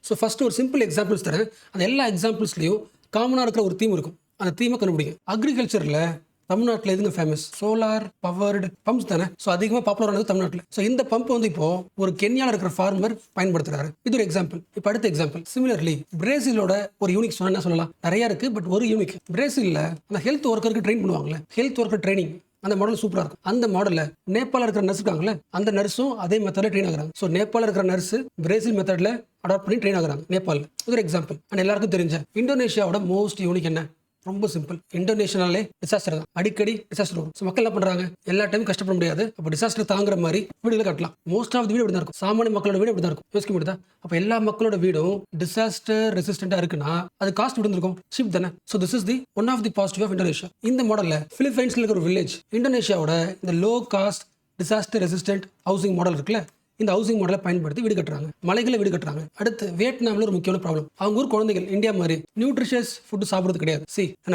So first ஒரு simple examples தரேன். அந்த எல்லா எக்ஸாம்பிள்ஸ்லையும் காமனாக இருக்கிற ஒரு தீம் இருக்கும். அந்த தீமை கண்டுபிடிங்க. அக்ரிகல்ச்சரில் தமிழ்நாட்டில் எதுங்க ஃபேமஸ்? சோலார் பவர்டு பம்ப்ஸ் தானே. ஸோ அதிகமாக பாப்புலர் ஆனது தமிழ்நாட்டில். ஸோ இந்த பம்ப் வந்து இப்போ ஒரு கென்யாவில் இருக்கிற ஃபார்மர் பயன்படுத்துறாரு. இது ஒரு எக்ஸாம்பிள். இப்போ அடுத்த எக்ஸாம்பிள். சிமிலர்லி பிரேசிலோட ஒரு யூனிக் சொன்னா சொல்லலாம், நிறைய இருக்கு. பட் ஒரு யூனிக், பிரேசிலில் அந்த ஹெல்த் ஒர்க்கருக்கு ட்ரெயின் பண்ணுவாங்கல்ல, ஹெல்த் ஒர்க்கர் ட்ரைனிங், அந்த மாடல் சூப்பராக இருக்கும். அந்த மாடலில் நேபாளில் இருக்கிற நர்ஸ் இருக்காங்களே, அந்த நர்ஸும் அதே மெத்தடில் ட்ரெயின் ஆகுறாங்க. ஸோ நேபாளில் இருக்கிற நர்ஸ் பிரேசில் மெத்தடில் அடாப்ட் பண்ணி ட்ரெயின் ஆகுறாங்க நேபாளில். இது ஒரு எக்ஸாம்பிள். அண்ட் எல்லாருக்கும் தெரிஞ்ச இந்தோனேஷியாவோட மோஸ்ட் யூனிக் என்ன? ரொம்ப சிம்பிள். இந்தோனேஷியாலே டிசாஸ்டர் தான், அடிக்கடி டிசாஸ்டர் வரும். ஸோ மக்கள் என்ன பண்றாங்க? எல்லா டைமும் கஷ்டப்பட முடியாது. அப்போ டிசாஸ்டர் தாங்குற மாதிரி வீடுகளை கட்டலாம். மோஸ்ட் ஆஃப் தி வீடு இப்படி தான் இருக்கும். சாமானிய மக்களோட வீடு இப்படி தான் இருக்கும். யோசிக்க முடியுதா? அப்போ எல்லா மக்களோட வீடும் டிசாஸ்டர் ரெசிஸ்டண்டா இருக்குன்னா அது காஸ்ட் எப்படி இருக்கும்? சீப் தானே. So this is the one of the positive of Indonesia. இந்த மாடலில் பிலிப்பைன்ஸ்ல இருக்கிற ஒரு வில்லேஜ் இந்தோனேஷியாவோட இந்த low cost disaster resistant housing model இருக்குல்ல, இந்த ஹவுசிங் மாடலை பயன்படுத்தி வீடு கட்டுறாங்க, மலைகளை வீடு கட்டுறாங்க. அடுத்து வியட்நாமில் ஒரு முக்கியமான ப்ராப்ளம். அவங்க ஊர் குழந்தைகள் இந்தியா மாதிரி நியூட்ரிஷியஸ் ஃபுட் சாப்பிடுறது கிடையாது.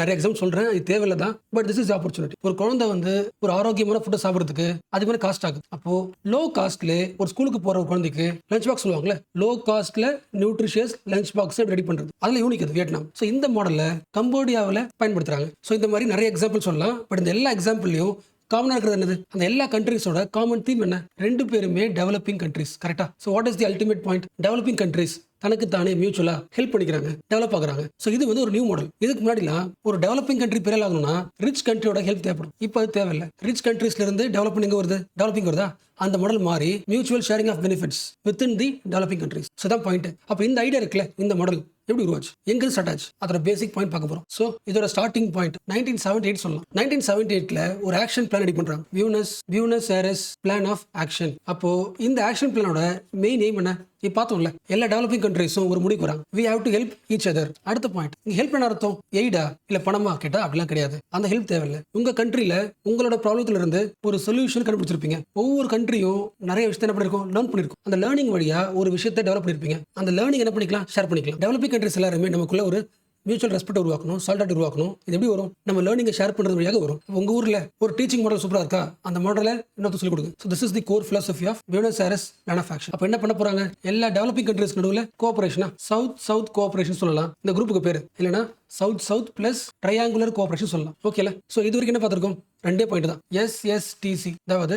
நிறைய எக்ஸாம்பிள் சொல்றேன், இது தேவையில்லை தான். But this is opportunity. ஒரு குழந்தை வந்து ஒரு ஆரோக்கியமான ஃபுட்டை சாப்பிடுறதுக்கு அதிகமான காஸ்ட் ஆகுது. அப்போ லோ காஸ்ட்ல ஒரு ஸ்கூலுக்கு போற ஒரு குழந்தைக்கு லஞ்ச் பாக்ஸ் சொல்லுவாங்கல்ல, லோ காஸ்ட்ல நியூட்ரிஷியஸ் லஞ்ச் பாக்ஸ் ரெடி பண்றது, அதுல யூனிக் அது வியட்நாம். ஸோ இந்த மாடலை கம்போடியாவில் பயன்படுத்துறாங்க. ஸோ இந்த மாதிரி நிறைய எக்ஸாம்பிள் சொல்லலாம். பட் இந்த எல்லா எக்ஸாம்பிள்லையும் காமனா இருக்கிறது என்னது? அந்த எல்லா கண்ட்ரீஸோட காமன் தீம் என்ன? ரெண்டு பேருமே டெவலப்பிங் கண்ட்ரீஸ். கரெக்டா? So what is the ultimate point? Developing countries தனக்கு தானே மியூச்சுவலா ஹெல்ப் பண்ணிக்கிறாங்க, டெவலப் ஆகுறாங்க. ஸோ இது வந்து ஒரு நியூ மாடல். இதுக்கு முன்னாடிலாம் ஒரு டெவலப்பிங் கண்ட்ரி பெரிய ஆகணும்னா ரிச் கண்ட்ரியோட ஹெல்ப் தேவைப்படும். இப்போ அது தேவையில்லை. ரிச் கண்ட்ரீஸ்ல இருந்து டெவலப்மெண்ட் வருது, டெவலப்பிங் வருதா? அந்த மாடல் மாறி mutual sharing of benefits within the developing countries. So தான் பாயிண்ட். அப்போ இந்த ஐடியா இருக்குல்ல, இந்த மாடல் எப்படி உருவாச்சு, எங்க ஸ்டார்ட் ஆச்சு, அதோட பேசிக் பாயிண்ட் பார்க்க போறோம். ஸோ இதோட ஸ்டார்டிங் பாயிண்ட் 1978 சொல்லலாம். 1978ல ஒரு ஆக்ஷன் பிளான் ரெடி பண்றாங்க, Buenos Aires plan of action. அப்போ இந்த ஆக்ஷன் பிளானோட மெயின் எய்ம் என்ன? இப்போ பார்த்தோம்ல, எல்லா டெவலப்பிங் கண்ட்ரீஸும் ஒரு முடிவுக்கு வராங்க. We have to help each other. அடுத்த பாயிண்ட், நீங்க ஹெல்ப் பண்ண அர்த்தம் எய்டா இல்ல பணமா கேட்டா அப்படிலாம் கிடையாது. அந்த ஹெல்ப் தேவையில்லை. உங்க கண்ட்ரில உங்களோட ப்ராப்ளத்துல இருந்து ஒரு சொல்யூஷன் கண்டுபிடிச்சிருப்பீங்க. ஒவ்வொரு கண்ட்ரியும் நிறைய விஷயத்தை என்ன பண்ணிருக்கோம்? லேர்ன் பண்ணிருக்கும். அந்த லேர்னிங் வழியா ஒரு விஷயத்தை டெவலப் பண்ணிருப்பீங்க. அந்த லேர்னிங் என்ன பண்ணிக்கலாம்? ஷேர் பண்ணிக்கலாம். டெவலப்பிங் கண்ட்ரிஸ் எல்லாருமே நமக்குள்ள ஒரு மியூச்சுவல் ரெஸ்பெக்ட் உருவாக்கணும், சால்டாட் உருவாக்கணும். இது எப்படி வரும்? நம்ம லேர்னிங்கை ஷேர் பண்றது வழியாக வரும். உங்க ஊர்ல ஒரு டீச்சிங் மாடல் சூப்பரா இருக்கா, அந்த மாடலை இன்னொரு சொல்லிக் கொடுங்க. So this is the core philosophy of Buenos Aires plan of action. அப்போ என்ன பண்ண போறாங்க? எல்லா டெவலப்பிங் கண்ட்ரீஸ் நடுவில் கோஆபரேஷனா, சவுத் கோஆபரேஷன் சொல்லலாம் இந்த குரூப்புக்கு பேரு. இல்லைன்னா சவுத் பிளஸ் ட்ரையாங்குலர் கோஆபரேஷன் சொல்லலாம். ஓகேல? ஸோ இது வரைக்கும் என்ன பார்த்திருக்கோம்? ரெண்டே பாயிண்ட் தான், SSTC, அதாவது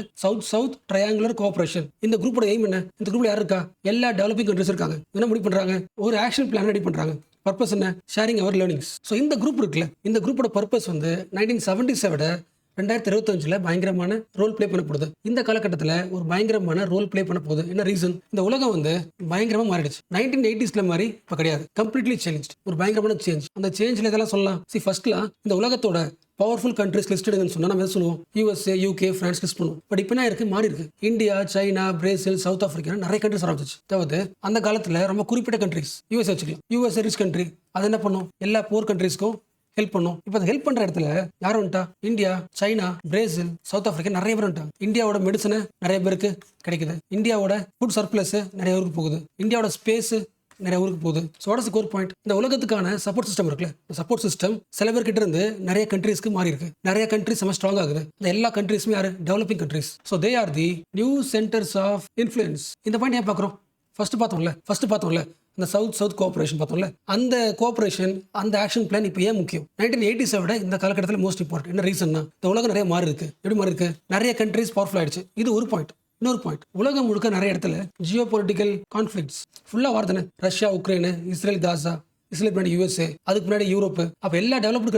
சவுத் ட்ரையாங்குலர் கோஆபரேஷன். இந்த குரூப்போட எய்ம் என்ன? இந்த குரூப்ல யார் இருக்கா? எல்லா டெவலப்பிங் கண்ட்ரீஸ் இருக்காங்க. என்ன முடிவு பண்றாங்க? ஒரு ஆக்ஷன் பிளான் ரெடி பண்றாங்க. பர்பஸ் என்ன? Sharing our learnings. ஸோ இந்த குரூப் இருக்குல்ல, இந்த குரூப்போட பர்பஸ் வந்து 1977 2025 பயங்கரமான ரோல் பிளே பண்ணப்படுது. இந்த காலகட்டத்தில் ஒரு பயங்கரமான ரோல் பிளே பண்ண போகுது. என்ன ரீசன்? இந்த உலகம் வந்து பயங்கரமா மாறிடுச்சு. 1980s மாதிரி இப்போ கிடையாது. Completely change. ஒரு பயங்கரமான சேஞ்ச். அந்த சேஞ்ச்ல இதெல்லாம் சொல்லலாம். ஃபர்ஸ்ட்லாம் இந்த உலகத்தோட பவர்ஃபுல் கண்ட்ரிஸ் லிஸ்ட் எடுங்கன்னு சொன்னா நம்ம சொல்லுவோம் USA, UK, France லிஸ்ட் பண்ணுவோம். பட் இப்போ என்ன இருக்கு? மாறி இருக்கு. India, China, Brazil, south Africa நிறைய கண்ட்ரிஸ் ஆரம்பிச்சு. அதாவது அந்த காலத்துல ரொம்ப குறிப்பிட்ட கண்ட்ரிஸ், USA வச்சுக்கலாம். USA ரிச் கண்ட்ரி, அது என்ன பண்ணும்? எல்லா போர் கண்ட்ரிஸ்க்கும் ஹெல்ப் பண்ணும். இப்போ அதை ஹெல்ப் பண்ற இடத்துல யாரும் வந்துட்டா? India, China, Brazil, south Africa நிறைய பேர் வந்துட்டாங்க. இந்தியாவோட மெடிசனை நிறைய பேருக்கு கிடைக்குது. இந்தியாவோட ஃபுட் சர்ப்ளஸ் நிறைய ஊருக்கு போகுது. இந்தியாவோட ஸ்பேஸ் நிறைய ஊருக்கு போகுது. So what is the core point? இந்த உலகத்துக்கான சப்போர்ட் சிஸ்டம் இருக்குல்ல, இந்த சப்போர்ட் சிஸ்டம் சில பேர் கிட்ட இருந்து நிறைய கண்ட்ரீஸ்க்கு மாறி இருக்கு. நிறைய கண்ட்ரிஸ் ரொம்ப ஸ்ட்ராங் ஆகுது. இந்த எல்லா கண்ட்ரீஸுமே யாரு? Developing countries. So they are the new centres of influence. இந்த பாயிண்ட் ஏன் பார்க்குறோம்? ஃபர்ஸ்ட் பார்த்தோம்ல இந்த சவுத் கோஆபரேஷன் பார்த்தோம்ல, அந்த கோஆபரேஷன், அந்த ஆக்ஷன் பிளான் இப்போ ஏன் முக்கியம்? 1980s விட இந்த காலகட்டத்தில் மோஸ்ட் இம்பார்ட்டன்ட். என்ன ரீசன்னா? இந்த உலகம் நிறைய மாறி இருக்கு. எப்படி மாறி இருக்கு? நிறைய கண்ட்ரிஸ் பவர்ஃபுல் ஆயிடுச்சு. இது ஒரு பாயிண்ட். இன்னொரு பாயிண்ட், உலகம் முழுக்க நிறைய இடத்துல ஜியோ பொலிட்டிக்கல் கான்ஃபிளிக்ஸ் ஃபுல்லா வருதுன்னு. ரஷ்யா, உக்ரைன், இஸ்ரேல், காசா, இஸ்ரேல் முன்னாடி USA, அதுக்கு முன்னாடி யூரோப். அப்போ எல்லா டெவலப்டு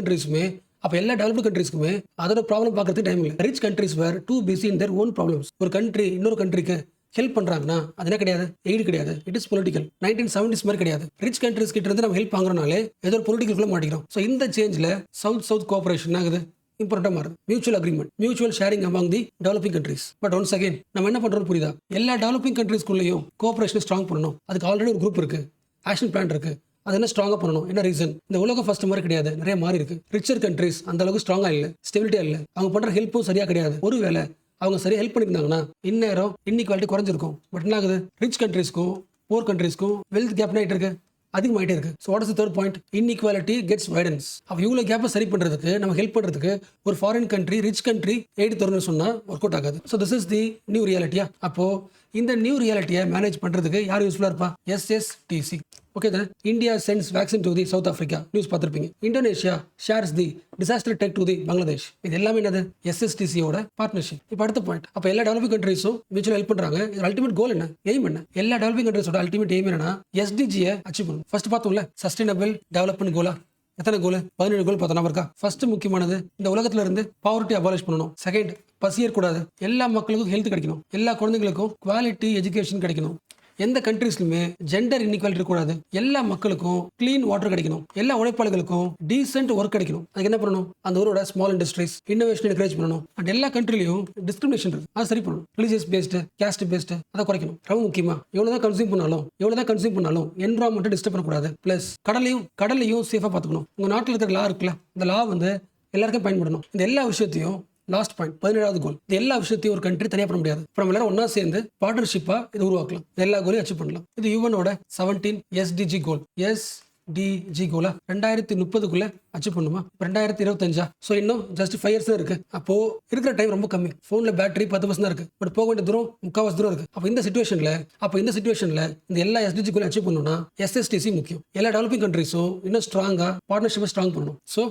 கண்ட்ரீஸ்க்குமே அதோட ப்ராப்ளம் பார்க்கறதுக்கு டைம் இல்லை. Rich countries were too busy in their own problems. ஒரு கண்ட்ரி இன்னொரு கண்ட்ரிக்கு ஹெல்ப் பண்றாங்கன்னா அது என்ன கிடையாது? எய்டு கிடையாது. It is political. 1970s மாதிரி கிடையாது. ரிச் கண்ட்ரிஸ் கிட்ட இருந்து நம்ம ஹெல்ப் வாங்குறனாலே ஏதோ ஒரு பொலிட்டிக்கல் மாட்டிக்கிறோம். ஸோ இந்த சேஞ்ச்ல சவுத் கோஆபரேஷன் ஆகுது, இம்பார்ட்டன்டா மாறுது. Mutual agreement, mutual sharing among the developing countries. But once again நம்ம என்ன பண்றோம் புரியுதா? எல்லா டெவலப்பிங் கண்ட்ரிஸ்குள்ளேயும் கோஆபரேஷன் ஸ்ட்ராங் பண்ணணும். அதுக்கு ஆல்ரெடி ஒரு குரூப் இருக்கு, ஆக்ஷன் பிளான் இருக்கு. அது என்ன ஸ்ட்ராங்கா பண்ணணும்? என்ன ரீசன்? இந்த உலகம் ஃபர்ஸ்ட் மாதிரி கிடையாது, நிறைய மாறி இருக்கு. ரிச்சர் கண்ட்ரிஸ் அந்த அளவுக்கு ஸ்ட்ராங்கா இல்லை, ஸ்டெபிலிட்டியா இல்லை. அவங்க பண்ற ஹெல்ப்பும் சரியா கிடையாது. ஒருவேளை அவங்க சரியா ஹெல்ப் பண்ணியிருந்தாங்கன்னா இந்நேரம் இன்இக்வாலிட்டி குறைஞ்சிருக்கும். பட் என்ன ஆகுது? ரிச் கண்ட்ரிஸ்க்கும் போர் கண்ட்ரிஸ்க்கும் வெல்த் கேப் ஆகிட்டு இருக்கு, அதிகமாகிட்டே இருக்கு. So what is the third point? Inequality gets widens. அப்போ இவ்வளோ கேப்பை சரி பண்ணுறதுக்கு, நம்ம ஹெல்ப் பண்ணுறதுக்கு ஒரு foreign country, rich country aid தரணும்னு சொன்னால் ஒர்க் அவுட் ஆகாது. So this is the new ரியாலிட்டியா. அப்போ இந்த நியூ ரியாலிட்டியை மேனேஜ் பண்ணுறதுக்கு யார் யூஸ்ஃபுல்லாக இருப்பா? SSTC. ஓகே தானே? India sends vaccine to the South Africa, news பார்த்துருப்பீங்க. Indonesia shares the disaster tech to the Bangladesh. இது எல்லாமே என்னது? SSTCயோட பார்ட்னர்ஷிப். இப்போ அடுத்த பாயிண்ட், அப்போ எல்லா டெவலப்பிங் கண்ட்ரீஸும் மியூச்சுவல் ஹெல்ப் பண்ணுறாங்க. இது அல்டிமேட் கோல் என்ன? எய்ம் என்ன? எல்லா டெவலப்பிங் கண்ட்ரீஸோட அல்டிமேட் எய்ம் என்னன்னா SDGயை அச்சீவ் பண்ணணும். ஃபர்ஸ்ட் பார்த்தோம்ல, சஸ்டைனபிள் டெவலப்மெண்ட் கோலா. எத்தனை கோல்? 17 கோல் பார்த்தா இருக்கா? ஃபர்ஸ்ட் முக்கியமானது, இந்த உலகத்துல இருந்து பாவர்ட்டி அபாலிஷ் பண்ணணும். செகண்ட், பசியக்கூடாது. எல்லா மக்களுக்கும் ஹெல்த் கிடைக்கணும். எல்லா குழந்தைங்களுக்கும் குவாலிட்டி எஜுகேஷன் கிடைக்கணும். எந்த கண்ட்ரீஸ்லுமே ஜெண்டர் இன்இக்வாலிட்டி இருக்கக்கூடாது. எல்லா மக்களுக்கும் கிளீன் வாட்டர் கிடைக்கணும். எல்லா உழைப்பாளிகளுக்கும் டீசென்ட் ஒர்க் கிடைக்கணும். அதுக்கு என்ன பண்ணணும்? அந்த ஊரோட ஸ்மால் இண்டஸ்ட்ரீஸ் இன்னோவேஷன் என்கரேஜ் பண்ணணும். அண்ட் எல்லா கண்ட்ரிலையும் டிஸ்கிரிமினேஷன் இருக்கு, அதை சரி பண்ணணும். ரிலிஜியஸ் பேஸ்டு, கேஸ்ட் பேஸ்டு, அதை குறைக்கணும். ரொம்ப முக்கியமா, எவ்வளவுதான் கன்சியூம் பண்ணாலும் என்விரான்மெண்ட் டிஸ்டர்ப் பண்ணக்கூடாது. பிளஸ் கடலையும் சேஃபா பார்த்துக்கணும். உங்க நாட்டில் இருக்கிற லா இருக்குல்ல, இந்த லா வந்து எல்லாருக்கும் பயன்படணும். இந்த எல்லா விஷயத்தையும் லாஸ்ட் பாயிண்ட் 17வது கோல். இது எல்லா விஷயத்தையும் ஒரு கண்ட்ரி தனியாக பண்ண முடியாது. இப்போ நம்ம எல்லாரும் ஒன்னா சேர்ந்து பார்ட்னர்ஷிப்பா இது உருவாக்கலாம். எல்லா கோலையும் அச்சீவ் பண்ணலாம். இது யுஎனோட 17 SDG கோல். SDG கோலா 2030க்குள்ள அச்சீவ் பண்ணுமா? 2025. ஸோ இன்னும் ஜஸ்ட் 5 இயர்ஸ் தான் இருக்கு. அப்போ இருக்கிற டைம் ரொம்ப கம்மி. போன்ல பேட்டரி 10% தான் இருக்கு. பட் போக வேண்டிய தூரம் 3/4 தூரம் இருக்கு. அப்போ இந்த சிச்சுவேஷன்ல இந்த எல்லா SDG கோலையும் அச்சீவ் பண்ணணும்னா SSTC முக்கியம். எல்லா டெவலப்பிங் கண்ட்ரீஸும் இன்னும் ஸ்ட்ராங்கா பார்ட்னர்ஷிப்பை ஸ்ட்ராங் பண்ணணும். ஸோ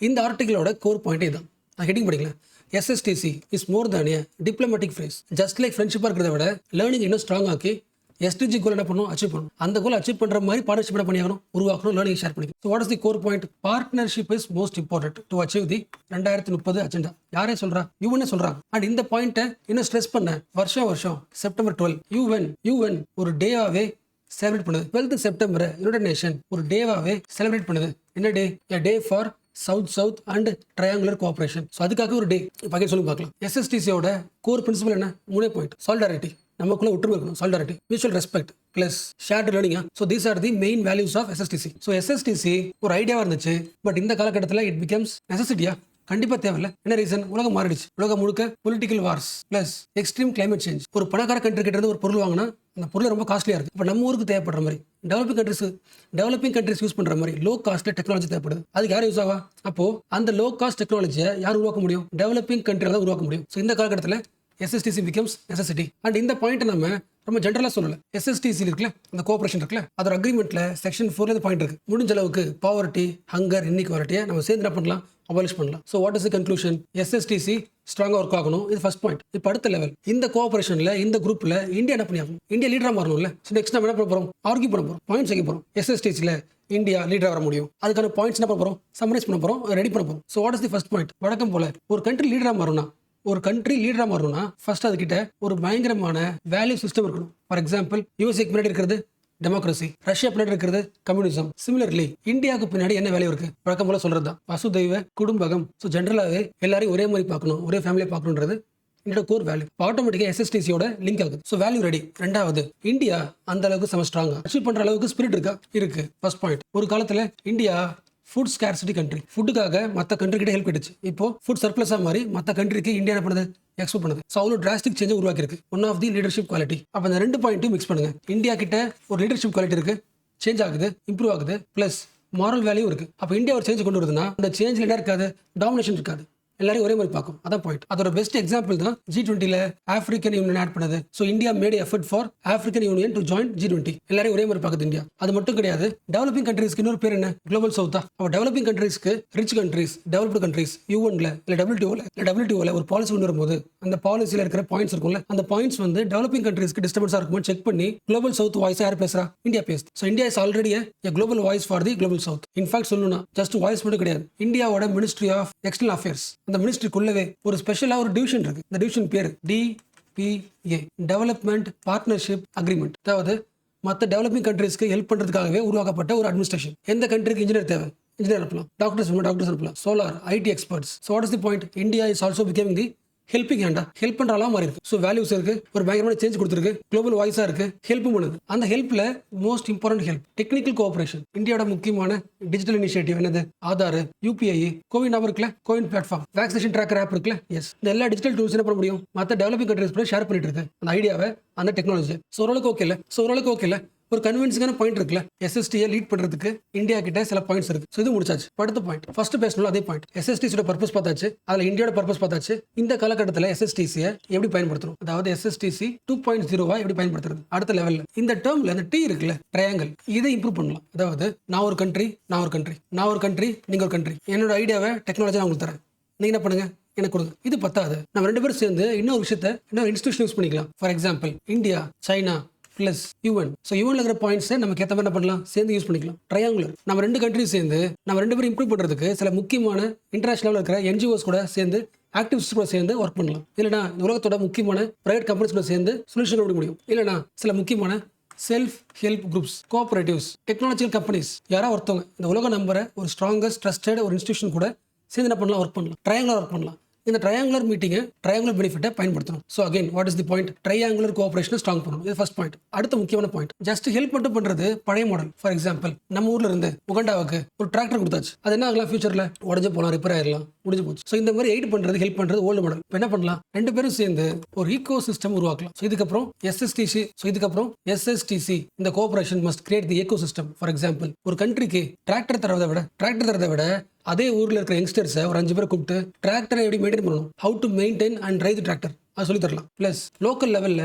இந்த ஆர்டிகளோட கோர் பாயிண்ட் இதுதான். நான் ஹெட்டிங் படிக்கல. SSTC is more than a diplomatic phrase. Just like ஃப்ரெண்ட்ஷிப்பாக இருக்கிறத விட லேர்னிங் இன்னும் ஸ்ட்ராங் ஆக்கி SDG கோல் என்ன பண்ணணும்? அச்சீவ் பண்ணணும். அந்த கோல் அச்சீவ் பண்ணுற மாதிரி பார்ட்னர்ஷிப் என்ன பண்ணியாகணும்? உருவாக்கணும். லேர்னிங் ஷேர் பண்ணிக்கணும். So what is the core point? Partnership is most important to achieve the 2030 agenda. யாரே சொல்றா? யுஎன் சொல்றாங்க. அண்ட் இந்த பாயிண்ட்டை இன்னும் ஸ்ட்ரெஸ் பண்ண வருஷம் செப்டம்பர் 12 யுஎன் ஒரு டேவாவே செலிப்ரேட் பண்ணுது. 12th செப்டம்பர் யுனைடெட் நேஷன் ஒரு டேவாவே செலிப்ரேட் பண்ணுது. என்ன day? A day for South and triangular cooperation. So அதுக்காக ஒரு டே பக்கெட் சொல்லி பார்க்கலாம். SSTCயோட கோர் பிரின்சிபல் என்ன? 3 பாயிண்ட். சாலிடாரிட்டி, நமக்குள்ள ஒற்றுமை இருக்கணும். Solidarity, mutual respect, plus shared learning. So these are the main values of SSTC. ஸோ SSTC ஒரு ஐடியாவா இருந்துச்சு. பட் இந்த காலகட்டத்தில் இட் பிகம்ஸ் நெசசிட்டியா? கண்டிப்பா தேவையில்ல. என்ன ரீசன்? உலகம் மாறிடுச்சு. உலகம் முழுக்க political Wars plus extreme climate change. ஒரு பணக்கார கண்ட்ரி கிட்ட இருந்து ஒரு பொருள் வாங்கினா அந்த பொருள் ரொம்ப காஸ்ட்லியா இருக்கு. இப்போ நம்ம ஊருக்கு தேவைப்படுற மாதிரி டெவலப்பிங் கண்ட்ரிஸ் யூஸ் பண்ற மாதிரி லோ காஸ்ட்ல டெக்னாலஜி தேவைப்படுது. அதுக்கு யாரும் யூஸ் ஆவா? அப்போ அந்த லோ காஸ்ட் டெக்னாலஜியை யார் உருவாக்க முடியும்? டெவலப்பிங் கண்ட்ரியால தான் உருவாக்க முடியும். ஸோ இந்த காலகட்டத்தில் SSTC பிகம்ஸ் நெசசிட்டி. அண்ட் இந்த பாயிண்ட் நம்ம ரொம்ப ஜென்ரலா சொல்லல. SSTC இருக்குல்ல, அந்த கோஆபரேஷன் இருக்குல்ல, அதோட அக்ரிமெண்ட்ல செக்ஷன் 4 பாயிண்ட் இருக்கு. முடிஞ்ச அளவுக்கு பாவர்ட்டி, ஹங்கர், இன்இக்வாலிட்டியை நம்ம சேர்ந்து என்ன பண்ணலாம்? அபாலிஷ் பண்ணலாம். So what is the conclusion? SSTC ஸ்ட்ராங்கா ஒர்க் ஆகணும். இது ஃபர்ஸ்ட் பாயிண்ட். இப்போ அடுத்த லெவல், இந்த கோஆபரேஷன்ல இந்த குரூப்ல இந்தியா என்ன பண்ணியாகணும்? இந்தியா லீடரா மாறணும்ல. ஸோ நெக்ஸ்ட் நம்ம என்ன பண்ண போறோம்? ஆர்கியூ பண்ண போறோம், பாயிண்ட்ஸ் வைக்க போறோம். SSTCல இந்தியா லீடரா வர முடியும். அதுக்கான பாயிண்ட்ஸ் என்ன பண்ண போறோம்? சம்மரைஸ் பண்ண போறோம், ரெடி பண்ண போறோம். So what is the first point? வழக்கம் போல ஒரு கண்ட்ரி லீடரா மாறணும்னா ஃபர்ஸ்ட் அதுக்கிட்ட ஒரு பயங்கரமான வேல்யூ சிஸ்டம் இருக்கணும். ஃபார் எக்ஸாம்பிள், யூஎஸ்ஏக்கு பின்னாடி இருக்கிறது டெமோக்ரஸி, ரஷ்யா பின்னாடி இருக்கிறது கம்யூனிசம். சிமிலர்லி இந்தியாவுக்கு பின்னாடி என்ன வேல்யூ இருக்கு? வழக்கம் போல சொல்றது தான் வசுதெய்வ குடும்பகம். ஸோ ஜென்ரலாகவே எல்லாரையும் ஒரே மாதிரி பார்க்கணும், ஒரே ஃபேமிலியை பார்க்கணுன்றது என்னோட கோர் வேல்யூ. ஆட்டோமேட்டிக்கா SSTCயோட லிங்க் ஆகுது. So value ready. ரெண்டாவது, இந்தியா அந்த அளவுக்கு செம ஸ்ட்ராங்கா அச்சீவ் பண்ற அளவுக்கு ஸ்பிரிட் இருக்கா? இருக்கு. ஃபர்ஸ்ட் பாயிண்ட், ஒரு காலத்துல இந்தியா ஃபுட் ஸ்கேர்சிட்டி கண்ட்ரி. ஃபுட்டுக்காக மற்ற கண்ட்ரி கிட்ட ஹெல்ப் கிடைச்சு. இப்போ ஃபுட் சர்ப்ளஸா மாதிரி மற்ற கண்ட்ரிக்கு இந்தியா என்ன பண்ணுது? எக்ஸ்போர்ட் பண்ணுது. ஸோ அவ்வளோ டிராஸ்டிக் சேஞ்ச் உருவாக்கி இருக்கு. One of the leadership quality. அப்போ இந்த 2 பாயிண்ட்டும் மிக்ஸ் பண்ணுங்க. இந்தியா கிட்ட ஒரு லீடர்ஷிப் குவாலிட்டி இருக்கு, சேஞ்ச் ஆகுது, இம்ப்ரூவ் ஆகுது, பிளஸ் மாரல் வேல்யூ இருக்கு. அப்போ இந்தியா ஒரு சேஞ்ச் கொண்டு வருதுன்னா அந்த சேஞ்சில் என்ன இருக்காது? டாமினேஷன் இருக்காது. எல்லாரும் ஒரே மாதிரி பார்க்கும். அதான் பாயிண்ட். அதோட பெஸ்ட் எக்ஸாம்பிள் தான் G20ல ஆப்பிரிக்கன் யூனியன் ஆட் பண்ணது. So India mat effort for African union to join G20. எல்லாரும் ஒரே மாதிரி பார்க்குது இந்தியா. அது மட்டும் கிடையாது, டெவலப்பிங் கண்ட்ரீஸ்க்கு இன்னொரு பேர் என்ன? குளோபல் சவுத்தா. அப்போ டெவலப்பிங் கண்ட்ரீஸ்க்கு ரிச் கண்ட்ரீஸ், டெவலப்டு கண்ட்ரீஸ் யூஎன்ல இல்லை WTOல ஒரு பாலிசி கொண்டு வரும்போது அந்த பாலிசியில் இருக்கிற பாயிண்ட்ஸ் இருக்கும்ல, அந்த பாயிண்ட்ஸ் வந்து டெவலப்பிங் கண்ட்ரீஸ்க்கு டிஸ்டர்பன்ஸா இருக்கும்போது செக் பண்ணி குளோபல் சவுத் வாய்ஸ் யார் பேசுறா? இந்தியா பேசுது. So India is already a global voice for the global south. In fact சொல்லணும்னா ஜஸ்ட் வாய்ஸ் மட்டும் கிடையாது, இந்தியாவோட மினிஸ்ட்ரி ஆஃப் எக்ஸ்டர்னல் அஃபேர்ஸ் அந்த மினிஸ்ட்ரிக்குள்ளவே ஒரு ஸ்பெஷலா ஒரு டிவிஷன் இருக்கு. இந்த டிவிஷன் பேரு DPA, டெவலப்மெண்ட் பார்ட்னர்ஷிப் அக்ரிமெண்ட். அதாவது மற்ற டெவலப்பிங் கண்ட்ரீஸ்க்கு ஹெல்ப் பண்றதுக்காகவே உருவாக்கப்பட்ட ஒரு அட்மினிஸ்ட்ரேஷன். எந்த கண்ட்ரிக்கு இன்ஜினியர் தேவை? இன்ஜினியர் அனுப்பலாம். டாக்டர்ஸ் அனுப்பலாம். Solar, IT experts. So what is the point? India is also becoming the helping ஹேண்டா. ஹெல்ப் பண்றாலும் மாறி இருக்கு. ஸோ வேல்யூஸ் இருக்கு, ஒரு பயங்கரமான சேஞ்ச் கொடுத்துருக்கு, குளோபல் வாய்ஸா இருக்கு, ஹெல்ப் பண்ணுது. அந்த ஹெல்ப்ல most important help technical cooperation. இந்தியாவோட முக்கியமான டிஜிட்டல் இனிஷியேட்டிவ் என்னது? ஆதார், UPI, கோவின் நம்பர் இருக்குல்ல, CoWIN platform, vaccination tracker app இருக்குல்ல. எஸ், இந்த எல்லா டிஜிட்டல் டூல்ஸ் என்ன பண்ண முடியும்? மற்ற டெவலப்பிங் கண்ட்ரீஸ் கூட ஷேர் பண்ணிட்டு இருக்கு அந்த ஐடியாவை, அந்த டெக்னாலஜி. ஸோ ஓரளவுக்கு ஓகே இல்ல? ஒரு கன்வின்சிங்கான பாயிண்ட் இருக்குல்ல, எஸ்எஸ்டியை லீட் பண்றதுக்கு இந்தியா கிட்ட சில பாயிண்ட்ஸ் இருக்கு. ஸோ இது முடிச்சாச்சு. அடுத்த பாயிண்ட் ஃபர்ஸ்ட் பேசணும் அதே பாயிண்ட். எஸ்எஸ்டிசியோட பர்பஸ் பார்த்தாச்சு, அதில் இந்தியாவோட பர்பஸ் பார்த்தாச்சு. இந்த காலகட்டத்தில் எஸ்எஸ்டிசியை எப்படி பயன்படுத்தணும், அதாவது எஸ்எஸ்டிசி 2.0 எப்படி பயன்படுத்துறது அடுத்த லெவலில். இந்த டேர்ம்ல அந்த டி இருக்குல்ல, ட்ரையாங்கிள், இதை இம்ப்ரூவ் பண்ணலாம். அதாவது நான் ஒரு கண்ட்ரி, நான் ஒரு கண்ட்ரி, நான் ஒரு கண்ட்ரி, நீங்க ஒரு கண்ட்ரி, என்னோட ஐடியாவை டெக்னாலஜி நான் உங்களுக்கு தரேன், நீங்க என்ன பண்ணுங்க எனக்கு கொடுங்க. இது பத்தாது, நம்ம 2 பேரும் சேர்ந்து இன்னொரு விஷயத்த இன்னொரு இன்ஸ்டியூஷன் யூஸ் பண்ணிக்கலாம். For example India, China plus UN. So யுஎன்ல இருக்கிற பாயிண்ட்ஸை நமக்கு ஏற்ற மாதிரி என்ன பண்ணலாம், சேர்ந்து யூஸ் பண்ணிக்கலாம். ட்ரையாங்குலர், நம்ம 2 கண்ட்ரி சேர்ந்து நம்ம 2 பேரும் இம்ப்ரூவ் பண்றதுக்கு சில முக்கியமான இன்டர்நேஷனல் இருக்கிற என்ஜிஓஸ் கூட சேர்ந்து, ஆக்டிவிஸ்ட் கூட சேர்ந்து ஒர்க் பண்ணலாம். இல்லைனா உலகத்தோட முக்கியமான பிரைவேட் கம்பெனிஸ் கூட சேர்ந்து சொல்யூஷன் கொடுக்க முடியும். இல்லைனா சில முக்கியமான self help groups, cooperatives, technological companies, யாராவது ஒருத்தவங்க இந்த உலகம் நம்புற ஒரு ஸ்ட்ராங்கஸ்ட் ட்ரஸ்டட் ஒரு இன்ஸ்டியூஷன் கூட சேர்ந்து என்ன பண்ணலாம், ஒர்க் பண்ணலாம். ட்ரையாங்குலர் ஒர்க் பண்ணலாம். இந்த ட்ரையாங்குலர் மீட்டிங்கை ட்ரையாங்குலர் பெனிஃபிட்டை பயன்படுத்தணும். So again what is the point, triangular கோஆபரேஷனை ஸ்ட்ராங் பண்ணணும். இது ஃபர்ஸ்ட் பாயிண்ட். அடுத்த முக்கியமான பாயிண்ட், ஜஸ்ட் ஹெல்ப் மட்டும் பண்றது பழைய மாடல். ஃபார் எக்ஸாம்பிள் நம்ம ஊர்ல இருந்து உகண்டாவுக்கு ஒரு டிராக்டர் கொடுத்தாச்சு, அது என்ன ஆகலாம், ஃபியூச்சர்ல உடஞ்சு போகலாம், ரிப்பேர் ஆயிடலாம், முடிஞ்சு போச்சு. ஸோ இந்த மாதிரி எய்ட் பண்றது, ஹெல்ப் பண்றது ஓல்டு மாடல். இப்போ என்ன பண்ணலாம், 2 பேரும் சேர்ந்து ஒரு ஈகோ சிஸ்டம் உருவாக்கலாம். ஸோ இதுக்கப்புறம் எஸ்எஸ்டிசி, ஸோ இதுக்கப்புறம் எஸ்எஸ்டிசி, இந்த cooperation must create the ecosystem. For example ஒரு கண்ட்ரிக்கு டிராக்டர் தரதை விட அதே ஊர்ல இருக்கிற யங்ஸ்டர்ஸை ஒரு 5 பேர் கூப்பிட்டு டிராக்டரை எப்படி மெயின்டைன் பண்ணணும், how to maintain and right tractor, அது சொல்லி தரலாம். பிளஸ் லோக்கல் லெவல்ல